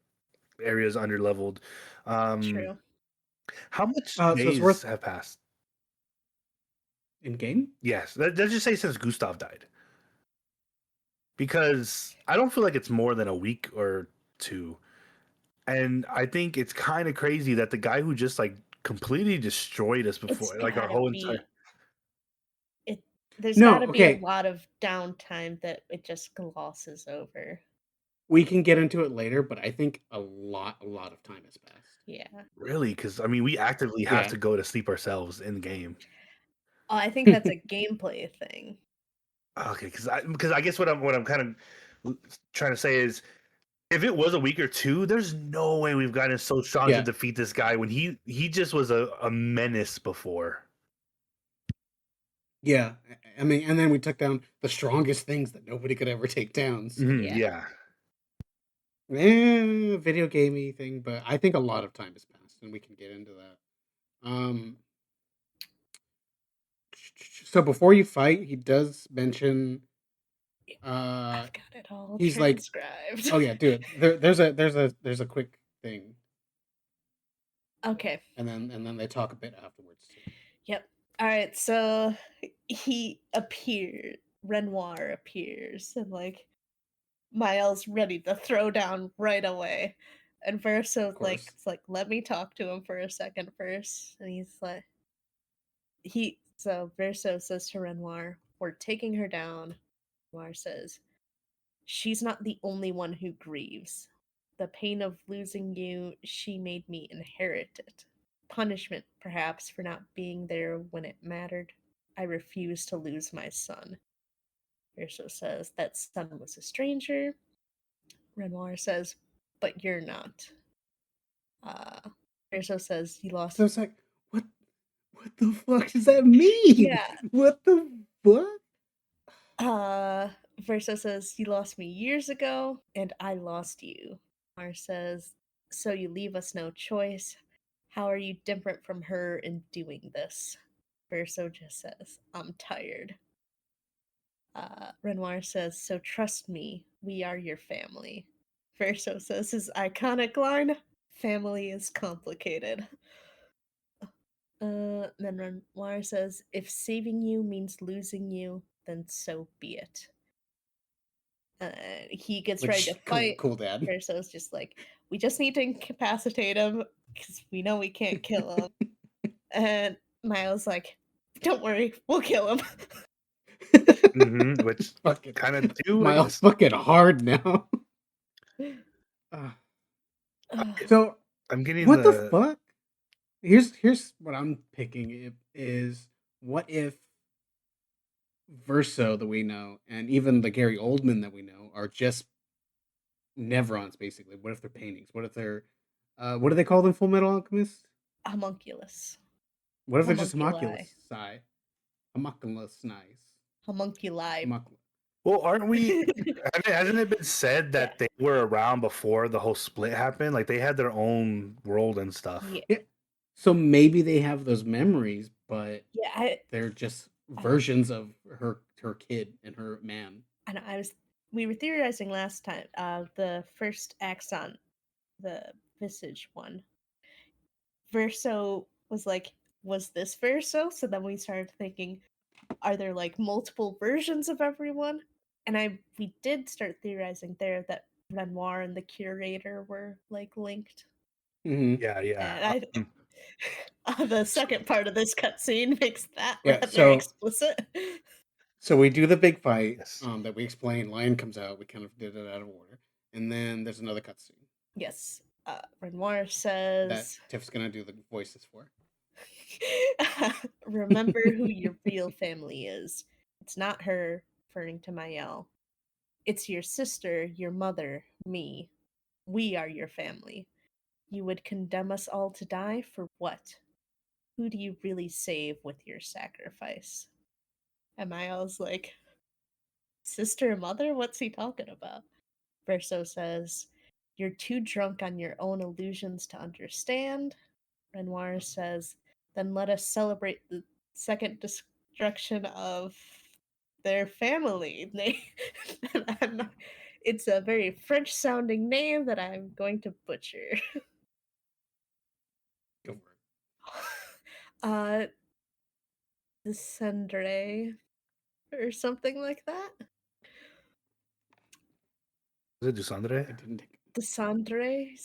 areas under leveled. true. How much So it's days worth have passed? in game. Yes, let's just say since Gustav died, because I don't feel like it's more than a week or two. And I think it's kind of crazy that the guy who just like completely destroyed us It's before, like our gotta whole entire. be it. There's No, gotta be a okay. lot of downtime that it just glosses over. We can get into it later, but I think a lot of time has passed. Yeah. Really, because I mean, we actively have Yeah. to go to sleep ourselves in the game. Oh, I think that's a gameplay thing. Okay, because I guess what I'm kind of trying to say is, if it was a week or two, there's no way we've gotten so strong to Yeah. defeat this guy when he just was a menace before. Yeah. I mean, and then we took down the strongest things that nobody could ever take down. So, Mhm, Yeah. yeah. video gamey thing, but I think a lot of time has passed, and we can get into that. Um, so before you fight, he does mention. I've got it all He's like, transcribed. "Oh yeah, dude. There's a quick thing, Okay. and then they talk a bit afterwards too." Yep. All right. So he appeared. Renoir appears, and like Miles ready to throw down right away. And Of Verso like course. it's like, let me talk to him for a second first. And he's like so Verso says to Renoir, we're taking her down. Renoir says, she's not the only one who grieves. The pain of losing you, she made me inherit it. Punishment, perhaps, for not being there when it mattered. I refuse to lose my son. Verso says, that son was a stranger. Renoir says, but you're not. Uh, Verso says, you So lost. it's like, what the fuck does that mean? Yeah. What the fuck? Uh, Verso says, you lost me years ago, and I lost you. Renoir says, so you leave us no choice. How are you different from her in doing this? Verso just says, I'm tired. Renoir says, so trust me, we are your family. Verso says his iconic line, family is complicated. Then Renoir says, if saving you means losing you, then so be it. He gets ready to Which fight. cool dad. Verso's just like, we just need to incapacitate him because we know we can't kill him. And Miles like, don't worry, we'll kill him. Which Fucking kind of do, I Miles guess. fucking hard now. So I'm getting what the fuck? Here's what I'm picking is what if Verso that we know and even the Gary Oldman that we know are just Nevrons basically. What if they're paintings? What if they're what do they call them? Full Metal Alchemist? Homunculus. What if they're just Homunculi. Homunculus, nice. Homunculi. Well, aren't we? Hasn't it been said that they were around before the whole split happened? Like they had their own world and stuff. Yeah. So maybe they have those memories, but they're just versions of her kid and her man. And we were theorizing last time, the first Axon, the Visage one. Verso was like, was this Verso? So then we started thinking, are there like multiple versions of everyone? And we did start theorizing there that Renoir and the Curator were like linked. Mm-hmm. Yeah. And the second part of this cutscene makes that rather explicit. So we do the big fight that we explained. Lion comes out. We kind of did it out of order, and then there's another cutscene. Yes, Renoir says that Tiff's gonna do the voices for. Remember who your real family is. It's not her, referring to Mael. It's your sister, your mother, me. We are your family. You would condemn us all to die for what? Who do you really save with your sacrifice? And Mael's like, sister and mother? What's he talking about? Verso says, you're too drunk on your own illusions to understand. Renoir says, then let us celebrate the second destruction of their family. It's a very French sounding name that I'm going to butcher. Go for it. Descendre or something like that. Is it Descendre? I didn't take it. Descendre?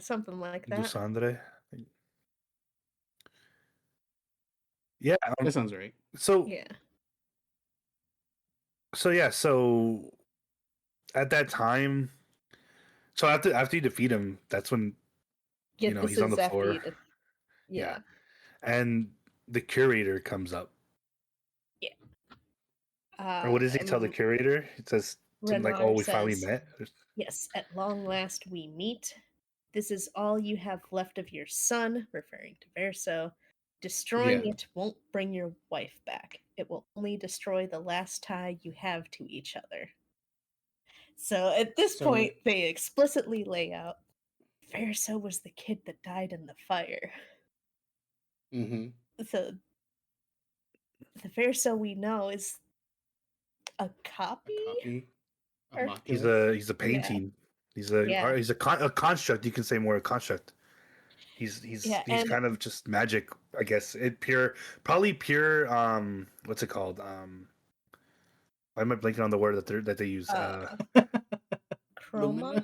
Something like that. Descendre. Yeah, that sounds right. So at that time, so after you defeat him, that's when he's on the floor. Yeah. And the Curator comes up. Yeah. Or what does he tell the Curator? It says something like, "Oh, we finally met." Yes, at long last we meet. This is all you have left of your son, referring to Verso. Destroying it won't bring your wife back. It will only destroy the last tie you have to each other. So at this point, they explicitly lay out Verso was the kid that died in the fire. Mm-hmm. So the Verso we know is a copy? He's a painting. Yeah. He's a construct. You can say more a construct. He's kind of just magic, I guess. Probably pure. What's it called? Why am I blanking on the word that they use? Chroma.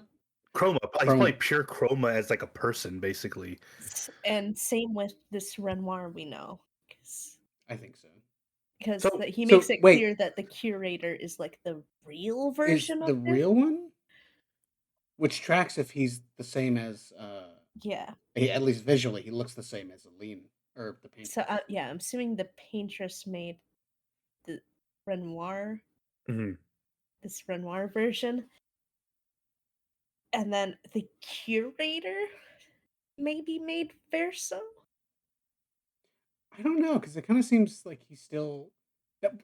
He's probably pure chroma as like a person, basically. And same with this Renoir we know. I think so. Because he makes it clear that the Curator is like the real version of the real one? Which tracks if he's the same as at least visually he looks the same as Aline or the Paintress. So I'm assuming the Paintress made the Renoir, this Renoir version, and then the Curator maybe made Verso. I don't know, because it kind of seems like he's still.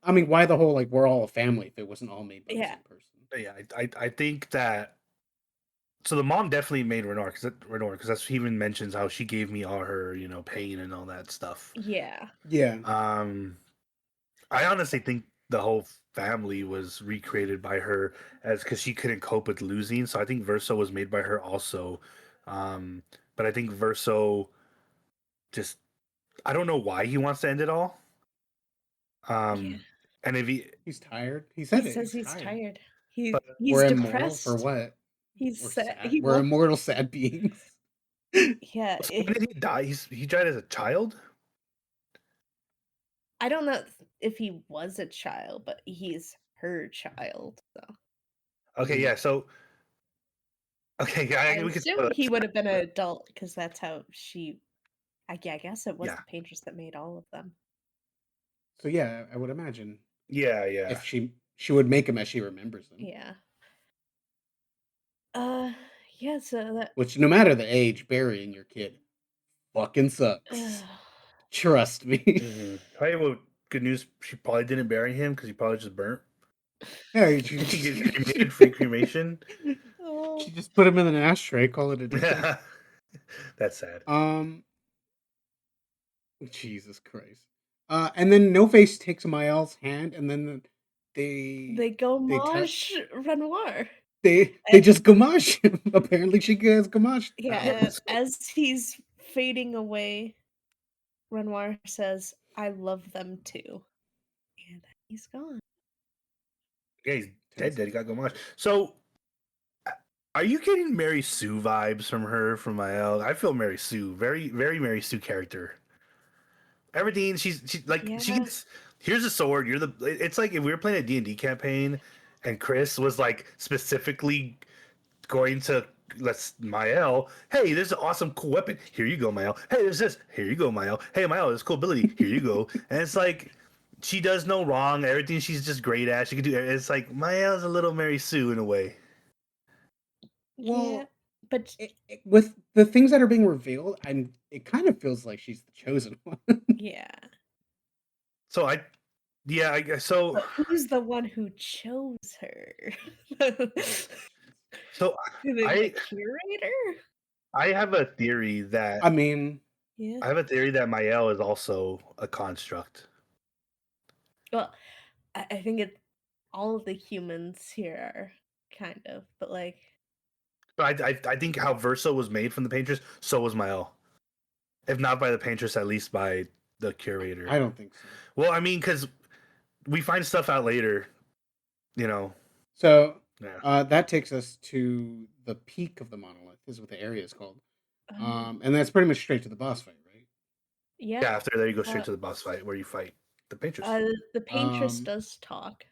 I mean, why the whole like we're all a family if it wasn't all made by the same person? Yeah, I think that. So the mom definitely made Renoir because that's he even mentions how she gave me all her pain and all that stuff. Yeah. I honestly think the whole family was recreated by her because she couldn't cope with losing. So I think Verso was made by her also. But I think Verso just I don't know why he wants to end it all. And if he's tired, he says he's tired. He's depressed for what? He's We're sad. sad. He We're wants. immortal sad beings. Yeah, So when did he die? He died as a child. I don't know if he was a child, but he's her child. So Okay, Mhm. yeah. So okay, I we could. assume he would have been an adult because that's how she. I guess it was Yeah, the Paintress that made all of them. So yeah, I would imagine yeah. if she would make him as she remembers them. Yeah. Uh, yeah. So that. Which, no matter the age, burying your kid fucking sucks. Trust me. Mm-hmm. Hey, well, good news. She probably didn't bury him because he probably just burnt. Yeah, He gets cremated, free cremation. Oh. she just put him in an ashtray, call it a day. Yeah, that's sad. Um, Jesus Christ. And then No Face takes Mael's hand, and then they They go they Maj touch. Renoir. They just gamash him. Apparently, she gets gamashed Yeah, now. and as he's fading away, Renoir says, "I love them too," and he's gone. Yeah, he's Turns dead. He got Gamache. So, are you getting Mary Sue vibes from her, from Mael? I feel Mary Sue, very Mary Sue character. Everything she like, she Yeah, gets. Here's a sword. You're the. It's like if we were playing a D&D campaign, and Chris was like specifically going to let's Mael. Hey, there's an awesome cool weapon. Here you go, Mael. Hey, there's this. Here you go, Mael. Hey, Mael, there's cool ability. Here you go. And it's like she does no wrong. Everything she's just great at. She can do. It's like Mael's a little Mary Sue in a way. yeah, Well, but with the things that are being revealed, it kind of feels like she's the chosen one. yeah. So yeah, I guess so. But who's the one who chose her? Good questions. The So I curator? I have a theory that I mean, Yeah. Mael is also a construct. Well, I think it all of the humans here are kind of, but like, But I think how Verso was made from the Paintress, so was Mael. If not by the Paintress, at least by the curator. I don't think so. Well, I mean, because we find stuff out later, you know. So Yeah. that takes us to the peak of the monolith, is what the area is called. oh, And that's pretty much straight to the boss fight, right? yeah. Yeah, after there you go straight Uh, to the boss fight where you fight the Paintress. uh, the Paintress Um, does talk.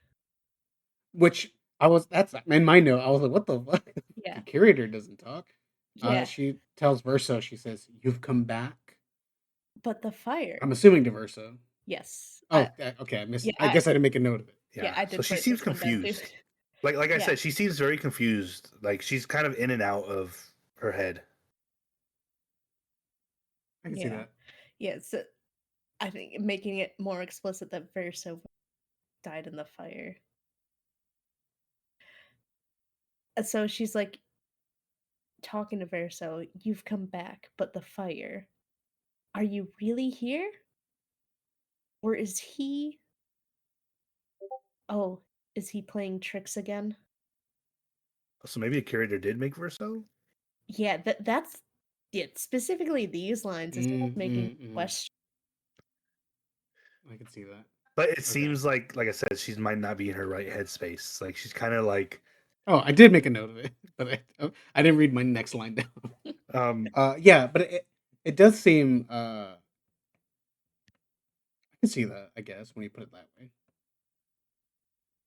which that's in my note. I was like, what the fuck? Yeah. The curator doesn't talk. Yeah. She tells Verso, she says, "You've come back." But the fire. I'm assuming to Verso. Yes. Oh, okay. I missed. Yeah, I guess I didn't make a note of it. yeah, Yeah. I So did she write seems this one down too. confused. Like I Yeah. said, she seems very confused. Like she's kind of in and out of her head. I can see that. Yeah, so I think making it more explicit that Verso died in the fire. So she's like talking to Verso, "You've come back, but the fire. Are you really here? Or is he Oh, is he playing tricks again?" So maybe a curator did make Verso. Yeah, that's it. Specifically these lines is Mm, making mm, mm. question. I can see that. But it Okay. seems like I said, she might not be in her right headspace. Like she's kind of like, Oh, I did make a note of it, but I didn't read my next line down. um, Yeah, but it does seem. I can see that. I guess when you put it that way.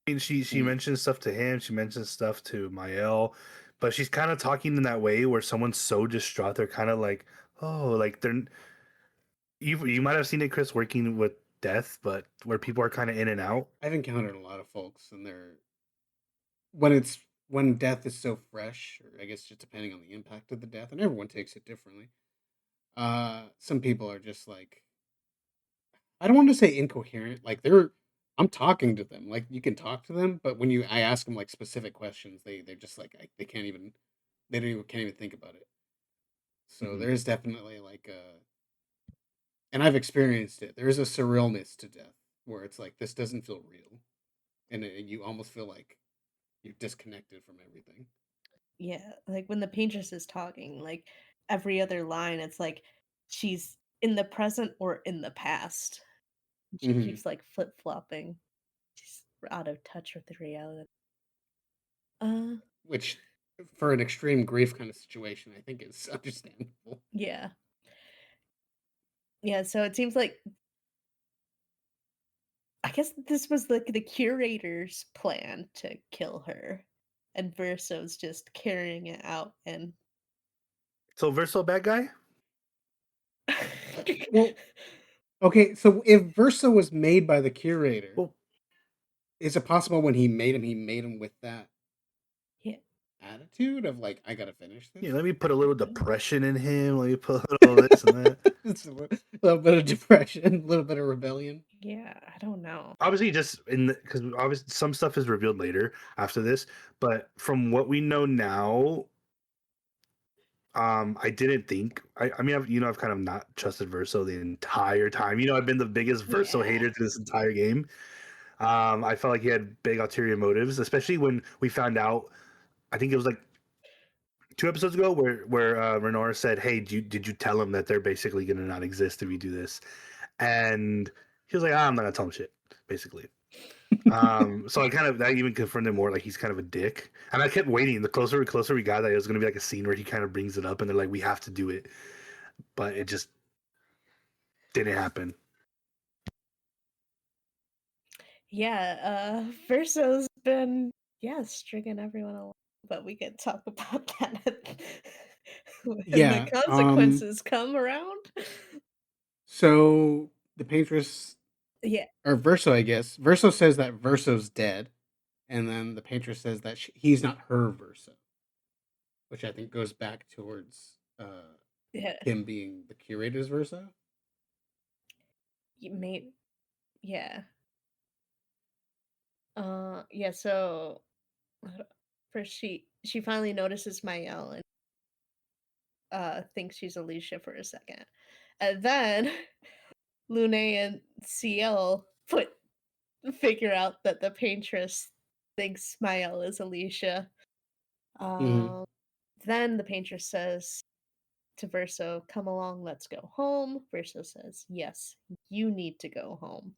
I mean, she Mm. mentions stuff to him. She mentions stuff to Mael, but she's kind of talking in that way where someone's so distraught, they're kind of like, oh, like they're. You might have seen it, Chris, working with death, but where people are kind of in and out. I've encountered a lot of folks, and they're when death is so fresh, or I guess just depending on the impact of the death, and everyone takes it differently. Some people are just like, I don't want to say incoherent. Like I'm talking to them. Like you can talk to them, but when I ask them like specific questions, they're just like they can't even can't even think about it. So Mm-hmm. there's definitely like and I've experienced it. There's a surrealness to death where it's like this doesn't feel real, and you almost feel like you're disconnected from everything. Yeah, like when the Paintress is talking, like every other line, it's like she's in the present or in the past. She Hmm. keeps like flip flopping. She's out of touch with the reality. Uh, Which for an extreme grief kind of situation, I think it's understandable. Yeah. Yeah, so it seems like I guess this was like the curator's plan to kill her, and Verso's just carrying it out and So Verso bad guy? Well, okay, so if Verso was made by the curator, Well, is it possible when he made him with that Yeah. attitude of like, I gotta finish this? yeah, let me put a little depression in him. Let me put a little this and that. It's a little bit of depression, a little bit of rebellion. Yeah, I don't know. Obviously, just in because obviously some stuff is revealed later after this, but from what we know now, I didn't think. I mean, I've kind of not trusted Verso the entire time. I've been the biggest Verso Yeah. hater through this entire game. I felt like he had big ulterior motives, especially when we found out. I think it was like 2 episodes ago where Renora said, "Hey, did you tell him that they're basically going to not exist if you do this?" And he was like, "I'm not gonna tell him shit," basically. So I kind of that even confirmed him more, like he's kind of a dick. And I kept waiting. The closer we got, that it was gonna be like a scene where he kind of brings it up, and they're like, "We have to do it," but it just didn't happen. Yeah, Verso's been stringing everyone along, but we can talk about that when the Yeah. consequences come around. So the Paintress Yeah. or Verso, I guess. Verso says that Verso's dead, and then the Paintress says that he's not her Verso, which I think goes back towards Yeah. him being the curator's Verso. You may yeah. Yeah, so first she finally notices Mael and thinks she's Alicia for a second. And then Lune and CL figure out that the paintress thinks Mael is Alicia. Mm-hmm. Um, then the paintress says to Verso, "Come along, let's go home." Verso says, "Yes, you need to go home."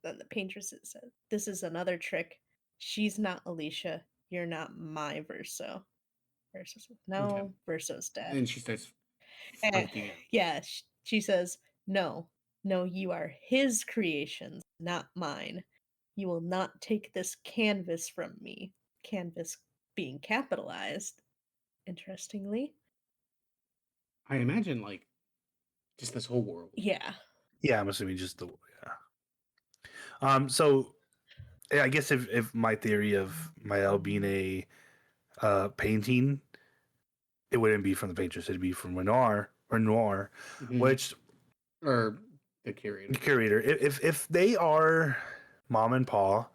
Then the paintress says, "This is another trick. She's not Alicia. You're not my Verso." Verso says, Okay. "No, Verso's dead." And she starts Eh, freaking out. yeah, she says, "No, no, you are his creations, not mine. You will not take this canvas from me." Canvas being capitalized, interestingly. I imagine like just this whole world. Yeah. Yeah, I'm assuming just the yeah. So yeah, I guess if my theory of Mael being a painting, it wouldn't be from the Paintress. It'd be from Renoir, Mm-hmm. which Or the curator. the curator. If they are mom and pa,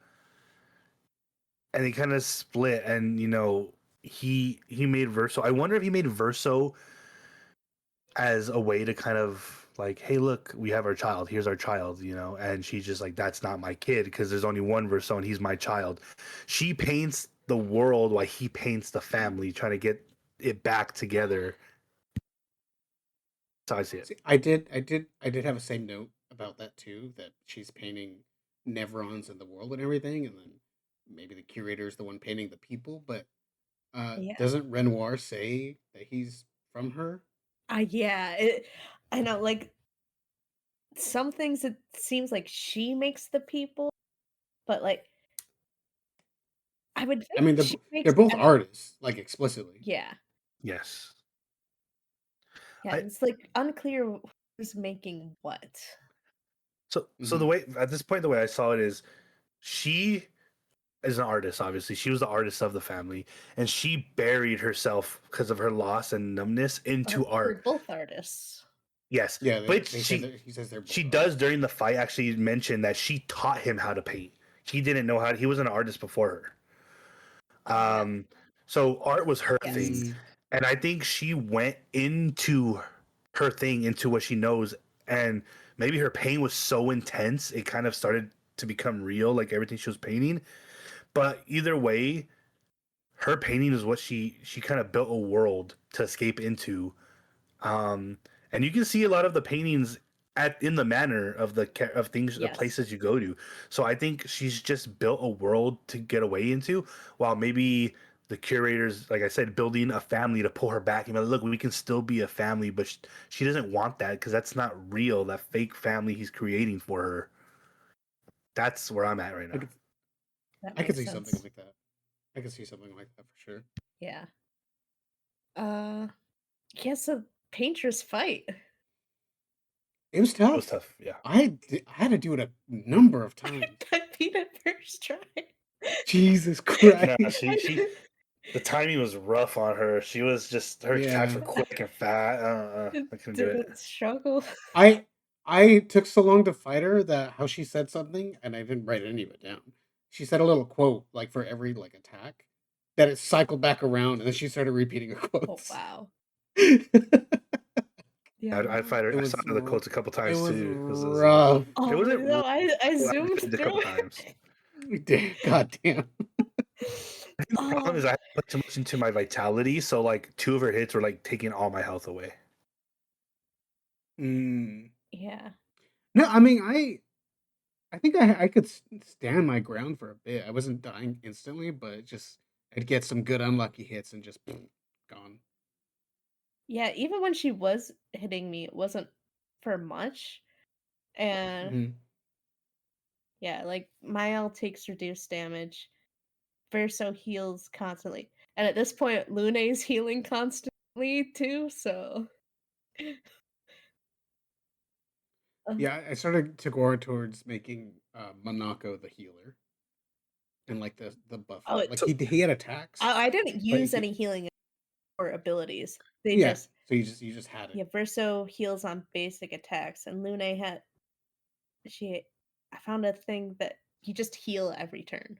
and they kind of split, and he made Verso. I wonder if he made Verso as a way to kind of like, hey, look, we have our child. Here's our child, and she's just like, that's not my kid because there's only one Verso and he's my child. She paints the world while he paints the family, trying to get it back together. That's how I see it. See, I did have a same note about that too. That she's painting Nevrons in the world and everything, and then maybe the curator is the one painting the people. But Yeah. doesn't Renoir say that he's from her? Yeah, I know, like, some things it seems like she makes the people, but, like, I would I think mean, she they're makes both every artists, like explicitly. yeah. Yes. Yeah, I it's, like, unclear who's making what. so Mm-hmm. the way at this point the way I saw it is she is an artist, obviously. She was the artist of the family, and she buried herself because of her loss and numbness into They're art. both artists. Yes, Yeah, but they said that he says they're both she does artists. during the fight actually mention that she taught him how to paint. He didn't know how. He was an artist before her. Yeah. So art was her thing, Yes. Mm, and I think she went into her thing, into what she knows, and maybe her pain was so intense it kind of started to become real, like everything she was painting. But either way, her painting is what she kind of built a world to escape into, um and you can see a lot of the paintings at in the manner of of things, of Yes. places you go to. So I think she's just built a world to get away into, while maybe the curators, like I said, building a family to pull her back. Look, we can still be a family, but she doesn't want that because that's not real. That fake family he's creating for her. That's where I'm at right now. That I could makes see something sense. like that. I could see something like that for sure. Yeah. Yes, a Paintress fight. It was tough. It was tough, yeah. I had to do it a number of times. I beat it first try. Jesus Christ. Nah, the timing was rough on her. She was just, her attacks were quick and fast. I couldn't do it. Struggle. I took so long to fight her that how she said something, and I didn't write any of it down. She said a little quote like for every like attack, that it cycled back around, and then she started repeating her Oh quotes. wow. Yeah, I'd fight her. I saw the quotes a couple times it was too. rough. Oh, wasn't no, I rough. zoomed A through couple it. times. God damn. I think the problem is I put too much into my vitality, so like 2 of her hits were like taking all my health away. Yeah. No, I mean I think I could stand my ground for a bit. I wasn't dying instantly, but I'd get some good unlucky hits and just gone. Yeah, even when she was hitting me, it wasn't for much. And yeah, like Mael takes reduced damage. Verso heals constantly. And at this point, Lune's healing constantly too, so Yeah, I started to go towards making Monako the healer. And like the buffer. Like he had attacks. I didn't use any healing or abilities. They so you just had it. Yeah, Verso heals on basic attacks, and Lune had I found a thing that you just heal every turn.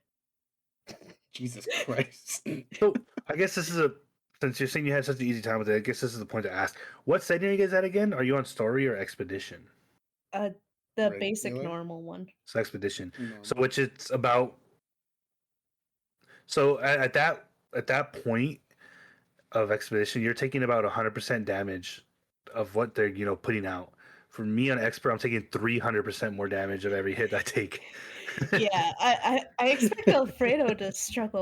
Jesus Christ. So I guess this is since you're saying you had such an easy time with it, I guess this is the point to ask. What setting are you guys at again? Are you on story or expedition? The basic normal one. So expedition. Normal. So which it's about. So at that point of expedition, you're taking about 100% damage of what they're putting out. For me on expert, I'm taking 300% more damage of every hit I take. Yeah, I expect Alfredo to struggle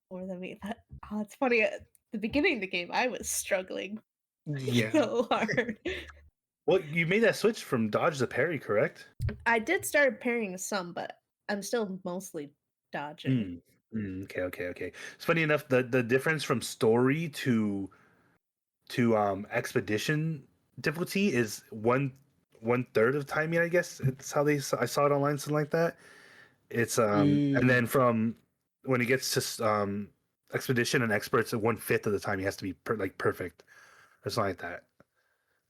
more than me. It's funny. At the beginning of the game, I was struggling so hard. Well, you made that switch from dodge to parry, correct? I did start parrying some, but I'm still mostly dodging. Okay. It's funny enough, the difference from story to expedition difficulty is one third of timing, I guess. It's how I saw it online, something like that. It's and then from when it gets to expedition and experts, 1/5 of the time he has to be perfect or something like that.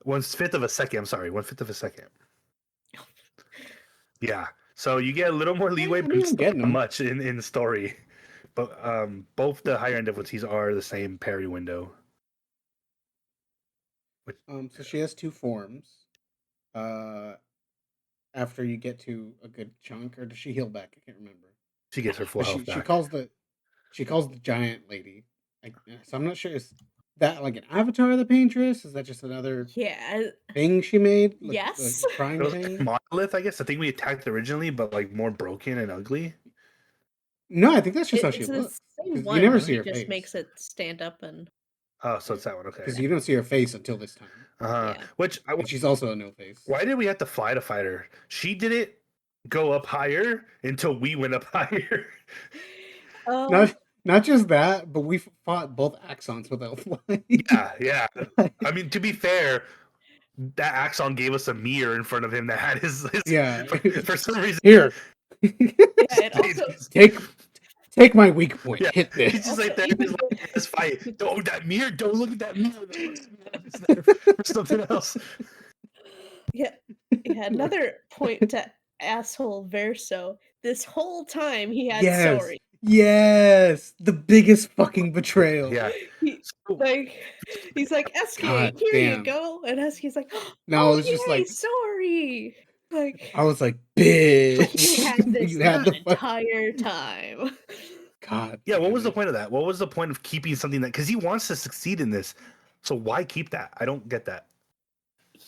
1/5 of a second. I'm sorry, 1/5 of a second. Yeah, so you get a little more leeway, but it's not much in the story. But both the higher end difficulties are the same parry window. So she has 2 forms. After you get to a good chunk, or does she heal back? I can't remember. She gets her full health back. She calls the giant lady. So I'm not sure. Is that like an avatar of the Paintress? Is that just another thing she made? Like, yes. The crying thing? Monolith, I guess. I think we attacked originally, but like more broken and ugly. No, I think that's just how she looks. Same one. You never see her face. Just makes it stand up and. Oh, so it's that one. Okay. Because you don't see her face until this time. Which and she's also a no face. Why did we have to fly to fight her? She didn't go up higher until we went up higher. Not just that, but we fought both Axons without flying. Yeah. I mean, to be fair, that Axon gave us a mirror in front of him that had his for some reason. Here. Also, take my weak point. Yeah. Hit this. He's just like there. He's like, let's fight. Oh, that mirror! Don't look at that mirror. For something else. Yeah. Another point to asshole Verso. This whole time he had sorry. Yes, the biggest fucking betrayal. Yeah. He's like, Esky, here you go. And Esky's like, no, it's just like sorry. Like I was like, bitch. You had this the entire time. God. Yeah, what was the point of that? What was the point of keeping something that because he wants to succeed in this? So why keep that? I don't get that.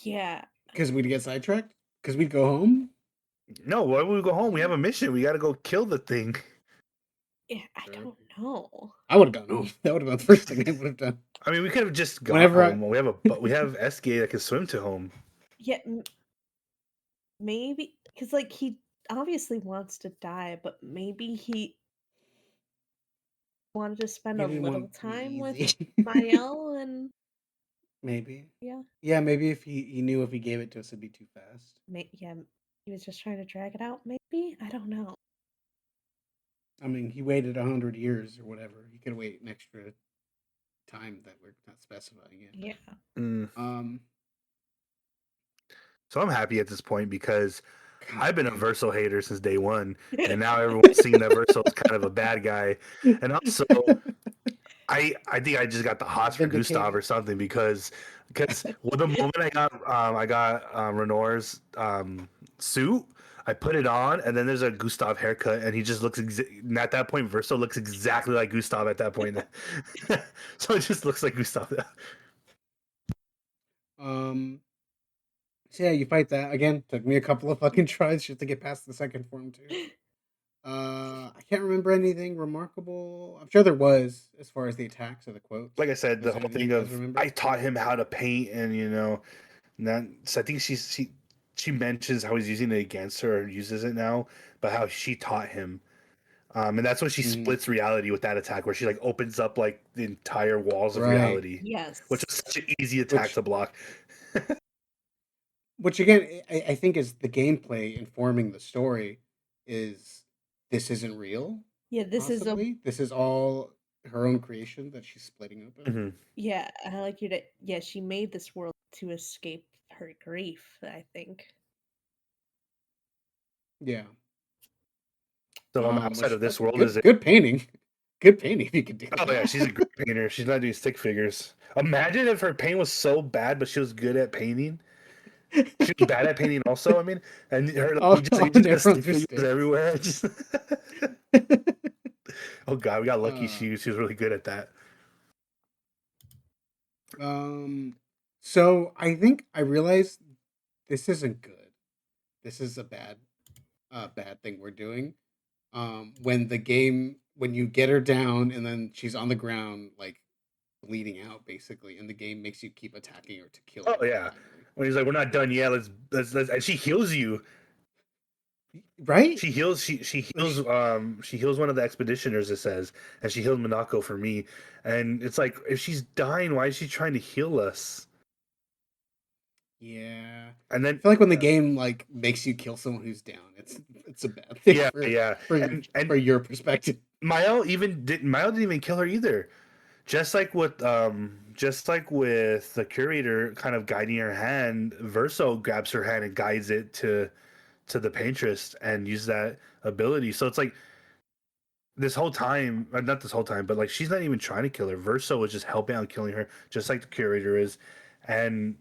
Yeah. Because we'd get sidetracked? Because we'd go home? No, why would we go home? We have a mission. We gotta go kill the thing. Yeah, I don't know. I would have gone home. That would have been the first thing I would have done. I mean, we could have just gone Whenever home. We have SK that can swim to home. Yeah, maybe because like he obviously wants to die, but maybe he wanted to spend he a didn't want little it to be time with easy. Mael and Maybe. yeah, Yeah, maybe if he knew if he gave it to us, it'd be too fast. yeah, he was just trying to drag it out. Maybe I don't know. I mean, he waited 100 years or whatever. He could wait an extra time that we're not specifying yet. Yeah. Um. So I'm happy at this point because God I've been a damn. Verso hater since day one, and now everyone's seeing that Verso is kind of a bad guy. And also, I think I just got the hots for Gustav or something because well, the moment I got Renor's suit, I put it on, and then there's a Gustav haircut, and he just looks at that point. Verso looks exactly like Gustav at that point, so it just looks like Gustav. Um. So yeah, you fight that again. Took me a couple of fucking tries just to get past the second form too. I can't remember anything remarkable. I'm sure there was as far as the attacks or the quotes. Like I said, Was the there whole anything thing you guys of remember? I taught him how to paint, and so I think she mentions how he's using it against her or uses it now, but how she taught him. And that's when she splits reality with that attack, where she like opens up like the entire walls of Right. reality, Yes. which is such an easy attack to block. Which again, I think is the gameplay informing the story. Is this isn't real? Yeah, This is all her own creation that she's splitting open. Mm-hmm. Yeah, I like you to. Yeah, she made this world to escape her grief. I think. Yeah. So on the outside of this world, is it good painting? Good painting if you could do Oh that. yeah, she's a great painter. She's not doing stick figures. Imagine if her paint was so bad, but she was good at painting. She was bad at painting also. I mean, and her All, just all got everyone's stick figures everywhere. Just oh god, we got lucky. She was really good at that. So I think I realized this isn't good. This is a bad thing we're doing. When you get her down and then she's on the ground like bleeding out basically, and the game makes you keep attacking her to kill her. Oh yeah, finally. when he's like, "We're not done yet. Let's," and she heals you. Right? She heals. She heals. She heals one of the expeditioners. It says, and she healed Monako for me. And it's like, if she's dying, why is she trying to heal us? Yeah. And then I feel like when the game like makes you kill someone who's down, it's a bad thing. Yeah. For your perspective. Mael didn't even kill her either. Just like with the curator kind of guiding her hand, Verso grabs her hand and guides it to the Paintress and use that ability. So it's like this whole time, not this whole time, but like she's not even trying to kill her. Verso was just helping out killing her, just like the curator is. And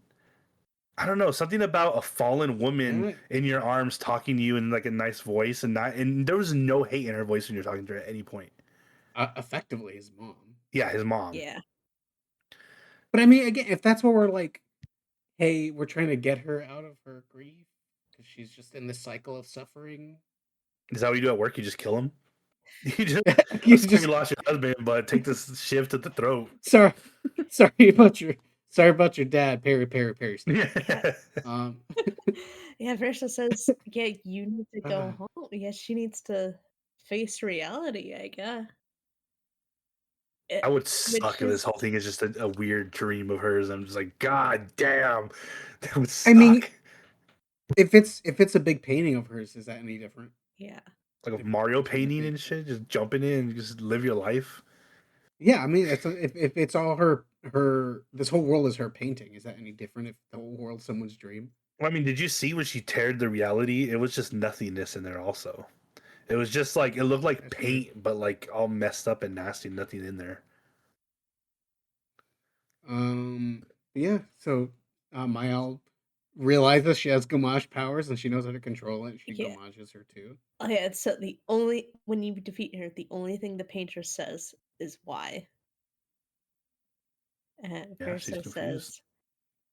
I don't know, something about a fallen woman in your arms talking to you in like a nice voice, and there was no hate in her voice when you're talking to her at any point. Effectively his mom. Yeah, his mom. Yeah. But I mean, again, if that's what we're like, hey, we're trying to get her out of her grief because she's just in this cycle of suffering. Is that what you do at work? You just kill him? You just you lost your husband, but take this shift to the throat. Sorry about your dad, Perry. Yeah. Yeah, Versa says, yeah, you need to go home. Yeah, she needs to face reality, I guess. I would suck if this whole thing is just a weird dream of hers. I'm just like, God damn, that would suck. I mean, if it's a big painting of hers, is that any different? Yeah, like a Mario painting and shit, just jumping in and just live your life. Yeah, I mean, if it's all her this whole world is her painting, is that any different if the whole world's someone's dream? Well, I mean, did you see when she teared the reality? It was just nothingness in there. Also, it was just like it looked like paint, but like all messed up and nasty, nothing in there. Yeah. So, Mael realizes she has Gamage powers and she knows how to control it. She Gamages her too. Oh yeah. So when you defeat her, the only thing the painter says is why. And Versa says,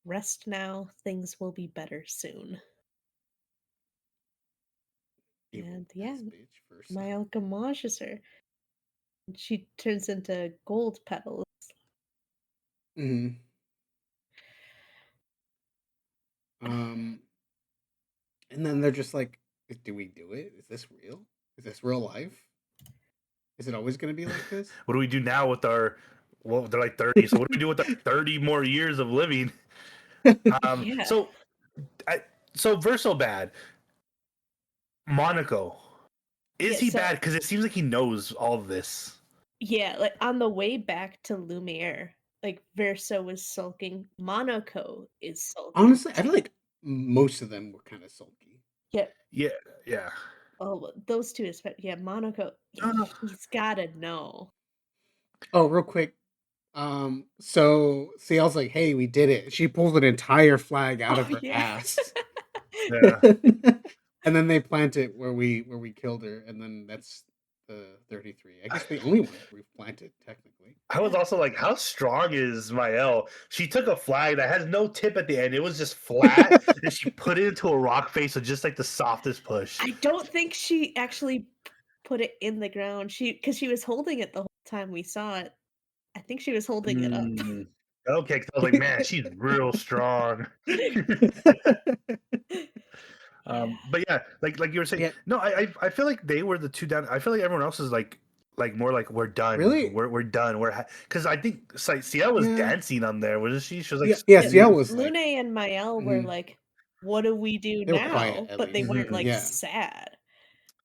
"Rest now. Things will be better soon." And yeah, Mael Gamages her. She turns into gold petals. Mm-hmm. And then they're just like, do we do it? Is this real? Is this real life? Is it always going to be like this? What do we do now with our? Well, they're like 30. So what do we do with our 30 more years of living? Yeah. So, so Verso bad. Monaco, is Yeah, he so bad? Because it seems like he knows all of this. yeah, like on the way back to Lumiere, like Verso was sulking, Monaco is sulking. Honestly, I feel like most of them were kind of sulky. Yeah. Yeah, yeah. Oh, those two is yeah, Monaco. He's gotta know. Oh, real quick. So CL's like, hey, we did it. She pulls an entire flag out of Oh her yeah. ass. Yeah. And then they plant it where we killed her, and then that's the 33. I guess the only one we've planted, technically. I was also like, how strong is Mael? She took a flag that has no tip at the end. It was just flat, and she put it into a rock face with just like the softest push. I don't think she actually put it in the ground. Because she was holding it the whole time we saw it. I think she was holding it up. Okay, 'cause I was like, man, she's real strong. Yeah. But yeah, like you were saying, Yeah. no, I feel like they were the two down. I feel like everyone else is like more like we're done. Really? We're done. Because I think like Ciel was Yeah. dancing on there, wasn't she? She was like, Yeah, Yeah, CL was Lune like, and Mael were mhm. like, "What do we do They were quiet now?" at But they least. weren't like Yeah. sad.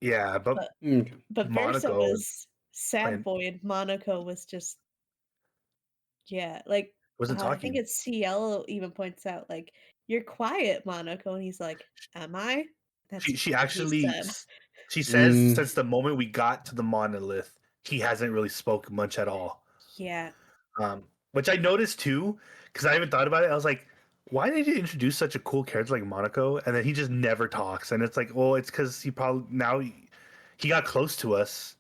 yeah, but But Okay. Versa Monaco was sad playing boy, and Monaco was just yeah, like wasn't I think talking. it's CL even points out like, "You're quiet, Monaco," and he's like, "Am I?" That's She what he actually said. she says Mm, since the moment we got to the monolith, he hasn't really spoken much at all. Yeah. Which I noticed too, because I haven't thought about it. I was like, why did you introduce such a cool character like Monaco, and then he just never talks? And it's like, well, it's because he probably now he got close to us,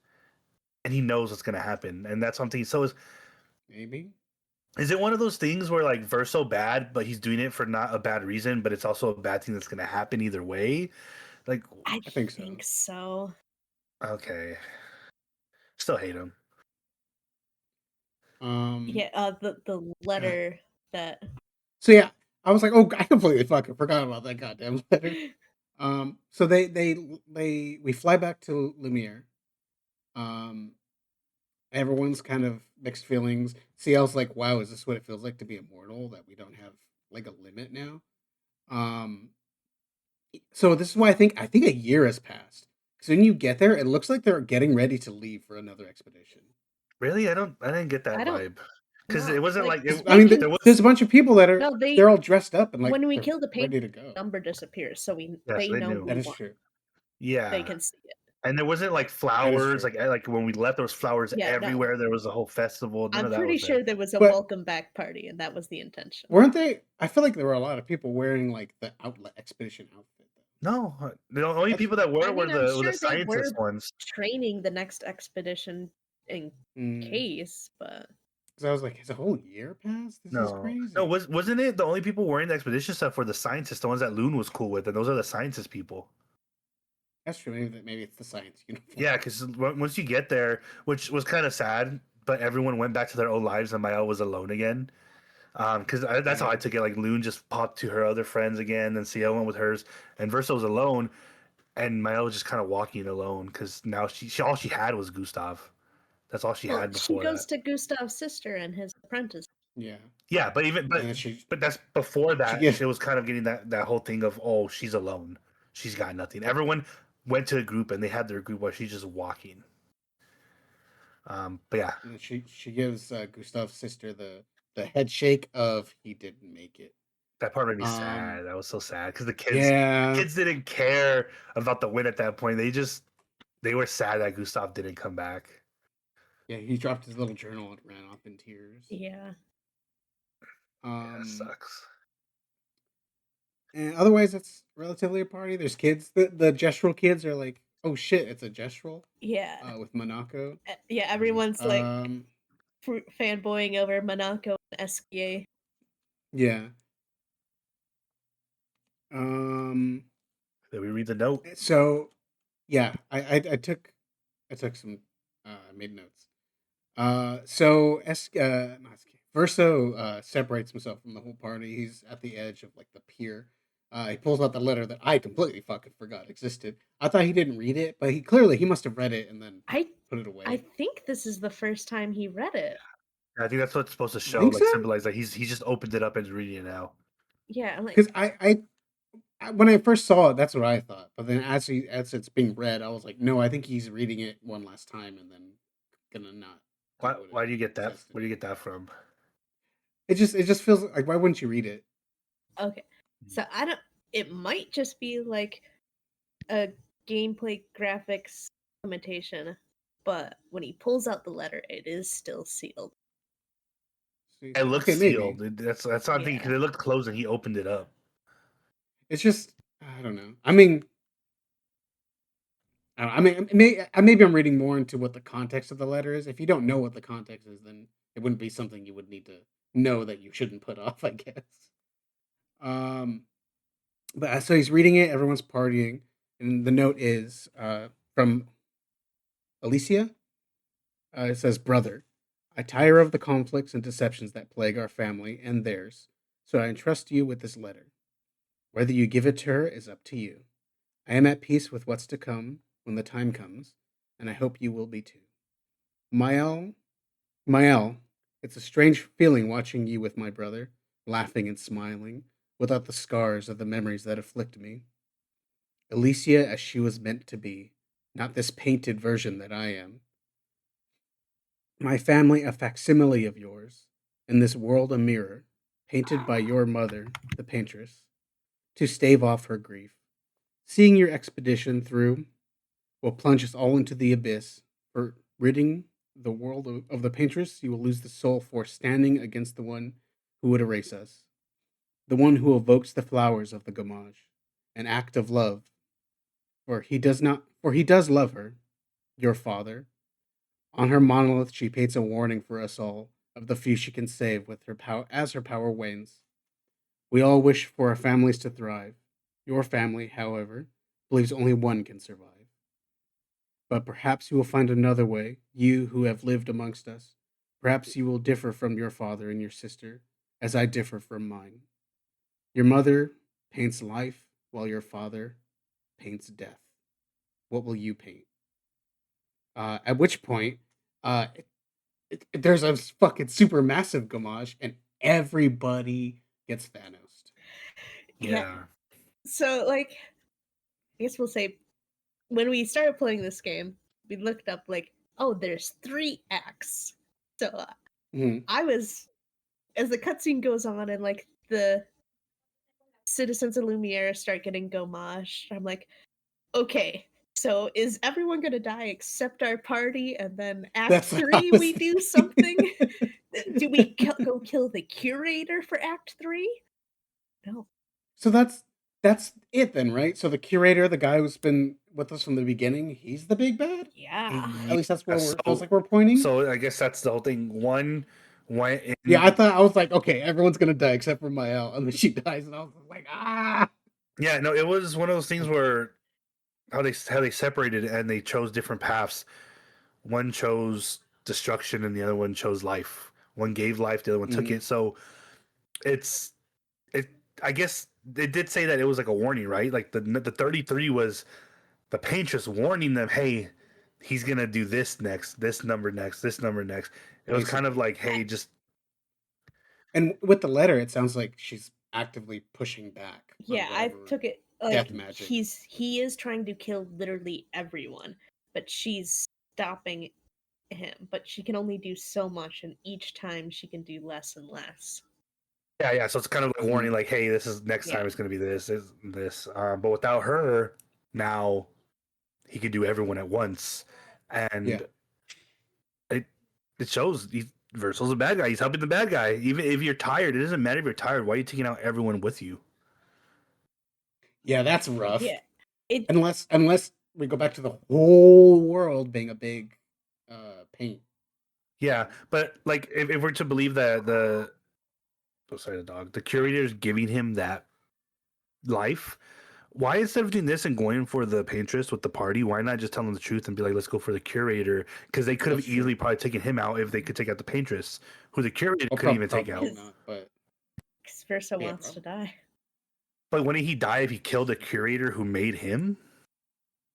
and he knows what's gonna happen, and that's something. So maybe. is it one of those things where like Verso bad, but he's doing it for not a bad reason, but it's also a bad thing that's gonna happen either way? Like, I I think so. think so. okay, still hate him. Yeah, the God. letter that So yeah, I was like, oh, I completely fucking forgot about that goddamn letter. So we fly back to Lumiere. Um, everyone's kind of mixed feelings. CL's like, wow, is this what it feels like to be immortal? That we don't have like a limit now. Um, so this is why I think a year has passed. So when you get there, it looks like they're getting ready to leave for another expedition. Really, I didn't get that I don't vibe because know. it wasn't Like like 'Cause, I they mean, can there there's was. a bunch of people that no, they're all dressed up and like when we they're kill the paint, ready to go. number disappears, so Yes, they they know knew. That we is want. true. They Yeah, can see it. and there wasn't like That is flowers true. like when we left there was flowers Yeah, no. everywhere. There was a whole festival. None I'm of that pretty was there. sure there was a But welcome back party, and that was the intention. weren't they? I feel like there were a lot of people wearing like the outlet expedition outfit. Though. No, the only That's people that I were mean, I'm the sure they scientist were ones. training the next expedition in case, but because I was like, has a whole year passed? This is No, crazy. wasn't it the only people wearing the expedition stuff were the scientists, the ones that Loon was cool with, and those are the scientist people. That's true. Maybe it's the science uniform. Yeah, because once you get there, which was kind of sad, but everyone went back to their own lives, and Mael was alone again. Because that's how I Yeah. took it. Like Loon just popped to her other friends again, and Ciel went with hers, and Versa was alone, and Mael was just kind of walking alone because now she all she had was Gustav. That's all she well, had she before goes that. to Gustav's sister and his apprentice. Yeah. Yeah, but even And then but that's before she that. gets It was kind of getting that whole thing of oh she's alone, she's got nothing. Everyone went to a group and they had their group while she's just walking. But yeah, and then she gives Gustav's sister the head shake of he didn't make it. that part made me Um. sad. That was so sad because the Yeah. kids didn't care about the win at that point. They were sad that Gustav didn't come back. Yeah. He dropped his little journal and ran off in tears. Yeah. Yeah, that sucks. And otherwise, it's relatively a party. There's kids. The gestural kids are like, oh shit, it's a gestural. Yeah. With Monaco. Yeah, everyone's like Um. fanboying over Monaco and SPA. Yeah. Um. Did we read the note? So, yeah, I took some. I made notes. So not SK, Verso separates himself from the whole party. He's at the edge of like the pier. He pulls out the letter that I completely fucking forgot existed. I thought he didn't read it, but he must have read it and then I put it I away. think this is the first time he read it. I think that's what it's supposed to You show, think like so? symbolize that he's just opened it up and is reading it now. Yeah, I'm like, Because when I first saw it, that's what I thought. But then as it's being read, I was like, no, I think he's reading it one last time and then gonna not upload it Why do you get or that? test it. Where do you get that from? It just feels like, why wouldn't you read it? okay. So I don't. It might just be like a gameplay graphics limitation, but when he pulls out the letter, it is still sealed. It looks Okay, maybe. sealed. That's what I'm thinking, because Yeah. it looked closed and he opened it up. It's just I don't know. I mean, maybe I'm reading more into what the context of the letter is. If you don't know what the context is, then it wouldn't be something you would need to know that you shouldn't put off, I guess. Um, but so he's reading it. Everyone's partying, and the note is from Alicia. It says, "Brother, I tire of the conflicts and deceptions that plague our family and theirs, so I entrust you with this letter. Whether you give it to her is up to you. I am at peace with what's to come when the time comes, and I hope you will be too. Mael, Mael, it's a strange feeling watching you with my brother, laughing and smiling, without the scars of the memories that afflict me. Alicia as she was meant to be, not this painted version that I am. My family a facsimile of yours, and this world a mirror, painted by your mother, the paintress, to stave off her grief. Seeing your expedition through will plunge us all into the abyss. For ridding the world of the paintress, you will lose the soul for standing against the one who would erase us, the one who evokes the flowers of the gamage, an act of love. For he does love her, your father. On her monolith, she paints a warning for us all of the few she can save with her power as her power wanes. We all wish for our families to thrive. Your family, however, believes only one can survive. But perhaps you will find another way, you who have lived amongst us. Perhaps you will differ from your father and your sister, as I differ from mine. Your mother paints life, while your father paints death. What will you paint? At which point, uh, there's a fucking super massive gamage, and everybody gets Thanos. Yeah. Yeah. So, like, I guess we'll say when we started playing this game, we looked up, like, oh, there's 3 acts. So Mhm. I was, as the cutscene goes on and, like, the citizens of Lumiere start getting gomage, I'm like, okay, so is everyone gonna die except our party? And then Act That's what I 3, was we do something? thinking. Do we go kill the curator for Act 3? No. So that's it then, right? So the curator, the guy who's been with us from the beginning, he's the big bad. Yeah. At least that's Yeah, where it feels like we're pointing. so I guess that's the whole thing. One went Yeah, in. I was like, okay, everyone's gonna die except for Mael, and then she dies, and I was like, ah. Yeah, no, it was one of those things where how they separated and they chose different paths. One chose destruction and the other one chose life. One gave life, the other one took Mhm. it. So it's it. I guess they did say that it was like a warning, right? Like the 33 was the Paintress warning them, hey, he's gonna do this next, this number next, this number next. It was kind of Basically. like, hey, just And with the letter, it sounds like she's actively pushing back on Yeah, I whatever took it like death magic. he is trying to kill literally everyone, but she's stopping him. But she can only do so much, and each time she can do less and less. yeah. So it's kind of like a Mhm. warning, like, hey, this is next Yeah. time it's gonna be this. But without her, now he could do everyone at once, Yeah. and it it shows Versal's a bad guy. He's helping the bad guy. Even if you're tired, it doesn't matter if you're tired. Why are you taking out everyone with you? Yeah, that's rough. Yeah. It Unless we go back to the whole world being a big paint. Yeah, but like if we're to believe that the curator is giving him that life, Why instead of doing this and going for the Paintress with the party, why not just tell them the truth and be like, let's go for the curator? Because they could have That's true. easily probably taken him out if they could take out the Paintress, who the curator Well, couldn't even take probably out. not, but Because Verso yeah, wants to die. But wouldn't he die if he killed the curator who made him?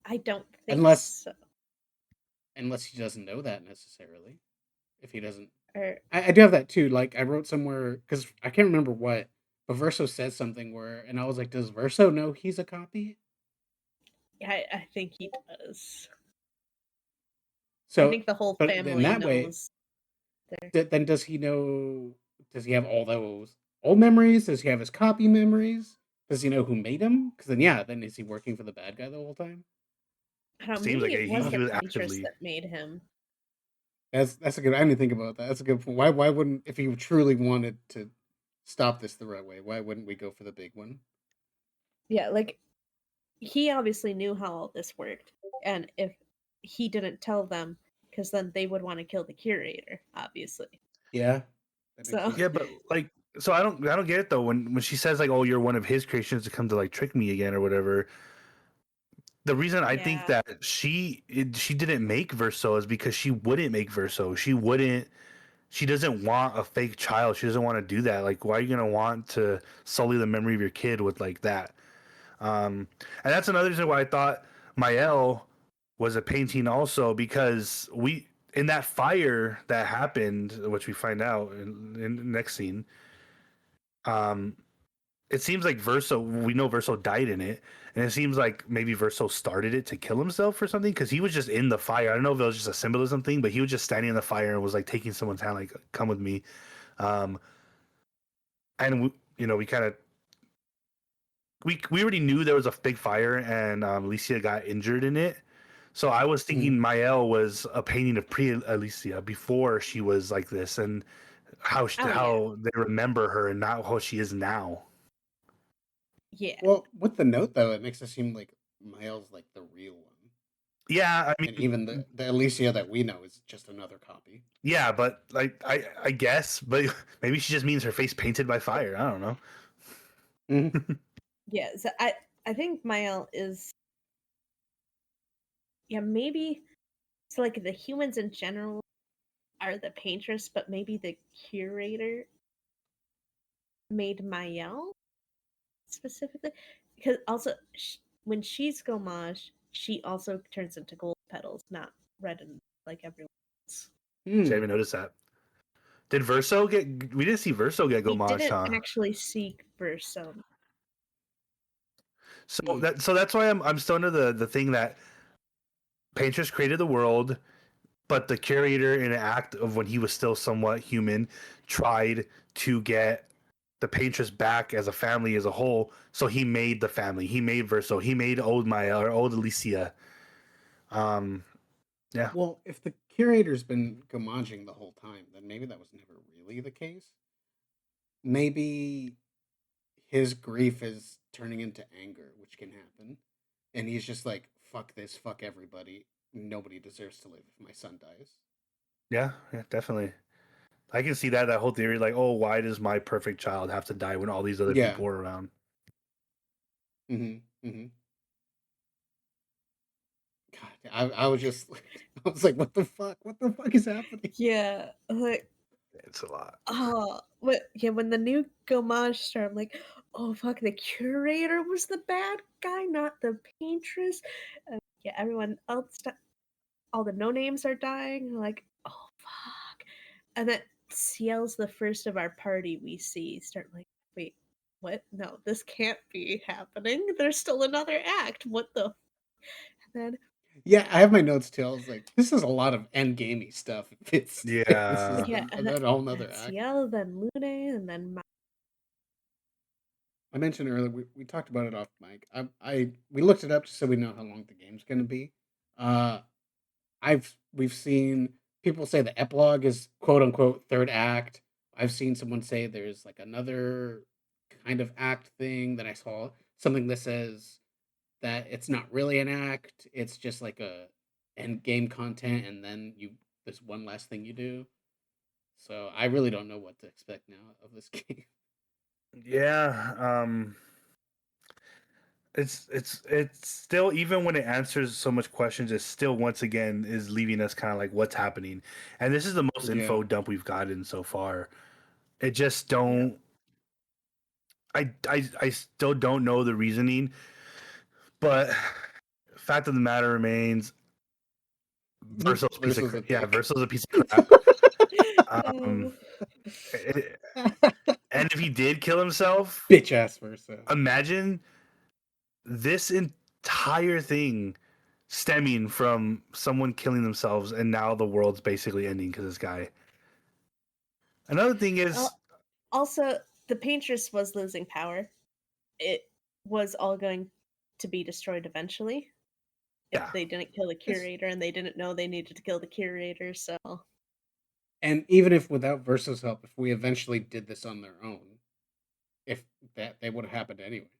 I don't think unless so. unless he doesn't know that necessarily. If he doesn't, Or I do have that too. Like I wrote somewhere because I can't remember what, but Verso says something where, and I was like, does Verso know he's a copy? I think he does. I So, think the whole but in family that way, knows. There. then does he know? Does he have all those old memories? Does he have his copy memories? Does he know who made him? Because then, yeah, then is he working for the bad guy the whole time? I don't know, Seems maybe like it was he the was Paintress actively. that made him. That's a good. I didn't think about that. That's a good point. Why wouldn't, if he truly wanted to stop this the right way, why wouldn't we go for the big one? Yeah, like he obviously knew how all this worked, and if he didn't tell them, because then they would want to kill the curator, obviously. Yeah, that makes So sense. Yeah, but like, so I don't get it though. When she says like, "Oh, you're one of his creations to come to like trick me again" or whatever. The reason I think yeah, that she didn't make Verso is because she wouldn't make Verso. She wouldn't. She doesn't want a fake child. She doesn't want to do that. Like, why are you gonna want to sully the memory of your kid with like that? And that's another reason why I thought Mael was a painting also, because we in that fire that happened, which we find out in the next scene. Um, it seems like Verso. We know Verso died in it, and it seems like maybe Verso started it to kill himself or something, because he was just in the fire. I don't know if it was just a symbolism thing, but he was just standing in the fire and was like taking someone's hand, like "Come with me." Um, and we kind of we already knew there was a big fire, and Alicia got injured in it. So I was Mm. thinking Mael was a painting of pre Alicia before she was like this, and how they remember her and not how she is now. yeah, Well, with the note though, it makes it seem like Miles like the real one, Yeah, I and mean, even the Alicia that we know is just another copy. yeah, but like I guess, but maybe she just means her face painted by fire. I don't know. Mm-hmm. yeah. So I think Mael is, yeah, maybe. So like the humans in general are the Paintress, but maybe the curator made Mael specifically, because also when she's Gomage, she also turns into gold petals, not red and like everyone else. See, I even noticed that. Did Verso get? We didn't see Verso get We Gomage, didn't huh? actually see Verso. So that's why I'm still under the thing that Paintress created the world, but the curator, in an act of when he was still somewhat human, tried to get the Paintress back as a family as a whole. So he made the family. He made Verso. He made Old Maya or Old Alicia. Um, yeah, Well, if the curator's been gamaging the whole time, then maybe that was never really the case. Maybe his grief is turning into anger, which can happen. And he's just like, fuck this, fuck everybody. Nobody deserves to live if my son dies. yeah, definitely. I can see that whole theory, like, oh, why does my perfect child have to die when all these other Yeah. people are around? Mm-hmm. Mm-hmm. God, I was just, I was like, what the fuck? What the fuck is happening? Yeah, like It's a lot. when the new Gomage started, I'm like, oh fuck, the curator was the bad guy, not the Paintress. Yeah, everyone else, all the no names are dying. Like, oh fuck, and then Ciel's the first of our party we see. Start like, wait, what? No, this can't be happening. There's still another act. What the? And then Yeah, I have my notes too. I was like, this is a lot of end gamey stuff. If this is Yeah. yeah, that whole nother act. Ciel, then Lune, and then I mentioned earlier we talked about it off mic. We looked it up just so we know how long the game's going to be. Uh, we've seen people say the epilogue is quote unquote third act. I've seen someone say there's like another kind of act thing. Then I saw something that says that it's not really an act. It's just like a end game content, and then there's one last thing you do. So I really don't know what to expect now of this game. Yeah. it's still, even when it answers so much questions, it still once again is leaving us kind of like what's happening. And this is the most info dump we've gotten so far. It just don't. I still don't know the reasoning, but fact of the matter remains, Verso's piece of crap. Yeah, Verso's a piece of crap. And if he did kill himself, bitch ass Verso. Imagine this entire thing stemming from someone killing themselves, and now the world's basically ending because this guy. Another thing is also the Paintress was losing power. It was all going to be destroyed eventually. If they didn't kill the curator, and they didn't know they needed to kill the curator, so. And even if without Verso's help, if we eventually did this on their own, if that they would have happened anyway,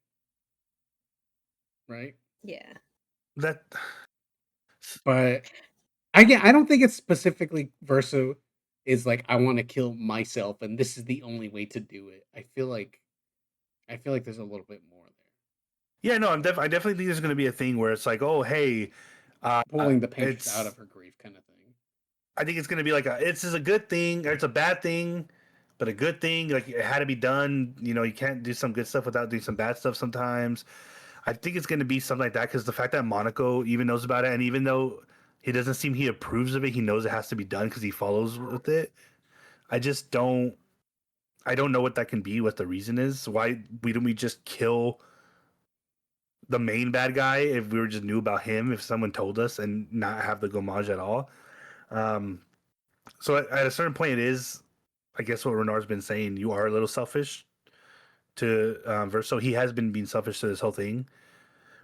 right? Yeah. That. But I don't think it's specifically Verso is like, I want to kill myself, and this is the only way to do it. I feel like there's a little bit more there. Yeah, no, I definitely think there's going to be a thing where it's like, oh, hey, pulling the Paintress out of her grief, kind of thing. I think it's going to be like it's a good thing, or it's a bad thing, but a good thing. Like, it had to be done. You know, you can't do some good stuff without doing some bad stuff sometimes. I think it's going to be something like that, because the fact that Monaco even knows about it, and even though he doesn't seem he approves of it, he knows it has to be done because he follows with it. I don't know what that can be, what the reason is. Why don't we just kill the main bad guy if we just knew about him, if someone told us, and not have the gommage at all? So at a certain point, it is, I guess, what Renard's been saying. You are a little selfish to Verso. He has been being selfish to this whole thing.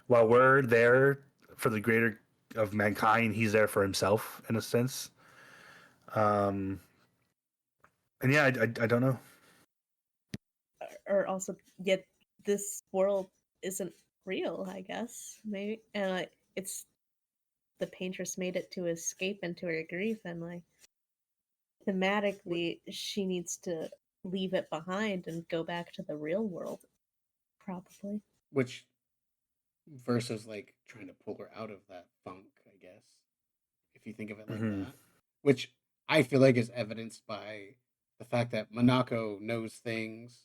While we're there for the greater of mankind, he's there for himself in a sense. And yeah, I don't know. Or also, yet this world isn't real, I guess. Maybe, and it's the Paintress made it to escape into her grief, and like thematically, she needs to leave it behind and go back to the real world, probably. Which Versus like trying to pull her out of that funk, I guess, if you think of it like that. Which I feel like is evidenced by the fact that Monaco knows things.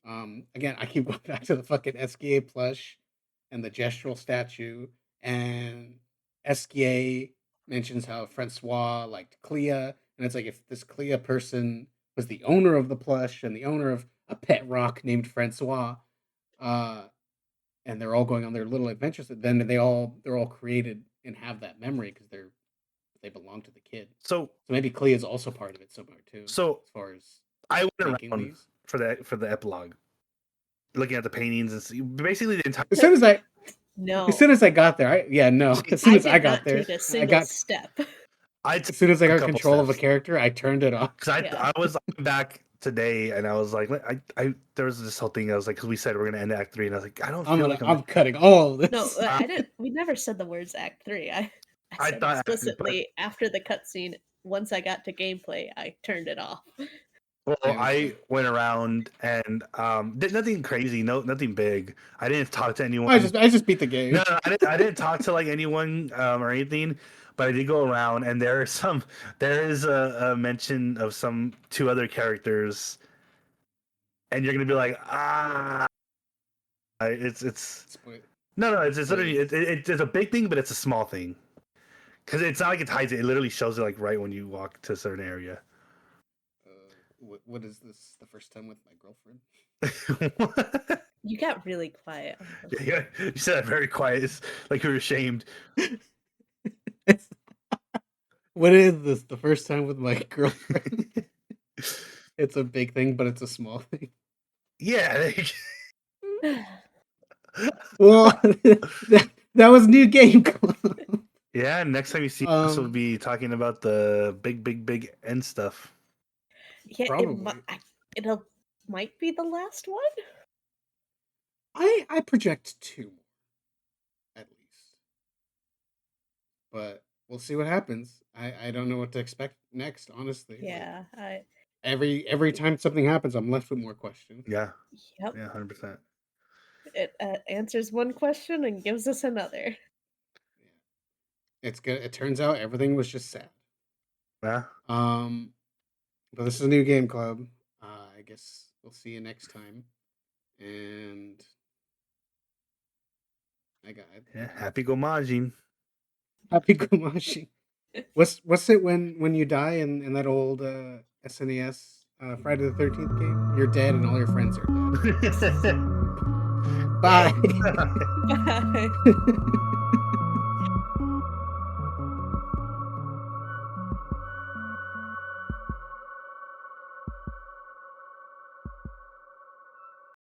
Again, I keep going back to the fucking SKA plush and the gestural statue, and SKA mentions how Francois liked Clea, and it's like, if this Clea person was the owner of the plush and the owner of a pet rock named Francois, and they're all going on their little adventures, then they're all created and have that memory because they belong to the kid. So maybe Clea is also part of it somewhere too. So as far as I went around for the epilogue, looking at the paintings and see basically the entire. As soon as I got there, as soon as I got there, take a single step. As soon as I got control of a character, I turned it off. Because I was back today, and I was like, there was this whole thing. I was like, because we said we're gonna end Act 3, and I was like, I don't feel like I'm cutting all of this. No, I didn't. We never said the words Act 3. I said explicitly after the cutscene. Once I got to gameplay, I turned it off. Well, I went around and did nothing crazy, nothing big. I didn't talk to anyone. I just beat the game. No, I didn't talk to like anyone or anything. But I did go around, and there is a mention of some 2 other characters, and you're gonna be like, it's no, it's literally it's a big thing, but it's a small thing, because it's not like it hides it. It literally shows it like right when you walk to a certain area. What is this? The first time with my girlfriend? You got really quiet. Yeah, you said that very quiet. It's like you were ashamed. What is this? The first time with my girlfriend? It's a big thing, but it's a small thing. Yeah. Well, that was New Game Club. Yeah, next time you see us, we'll be talking about the big end stuff. Yeah, it might be the last one. I project 2 at least, but we'll see what happens. I don't know what to expect next, honestly. Yeah, every time something happens, I'm left with more questions. Yeah. Yep. Yeah, 100%. It answers one question and gives us another. It's good. It turns out everything was just sad. Yeah. But this is a new game club. I guess we'll see you next time. And I got it. Yeah. Happy gomajin. Happy Gomashing. What's it when you die in that old SNES Friday the 13th game? You're dead and all your friends are dead. Bye. Bye.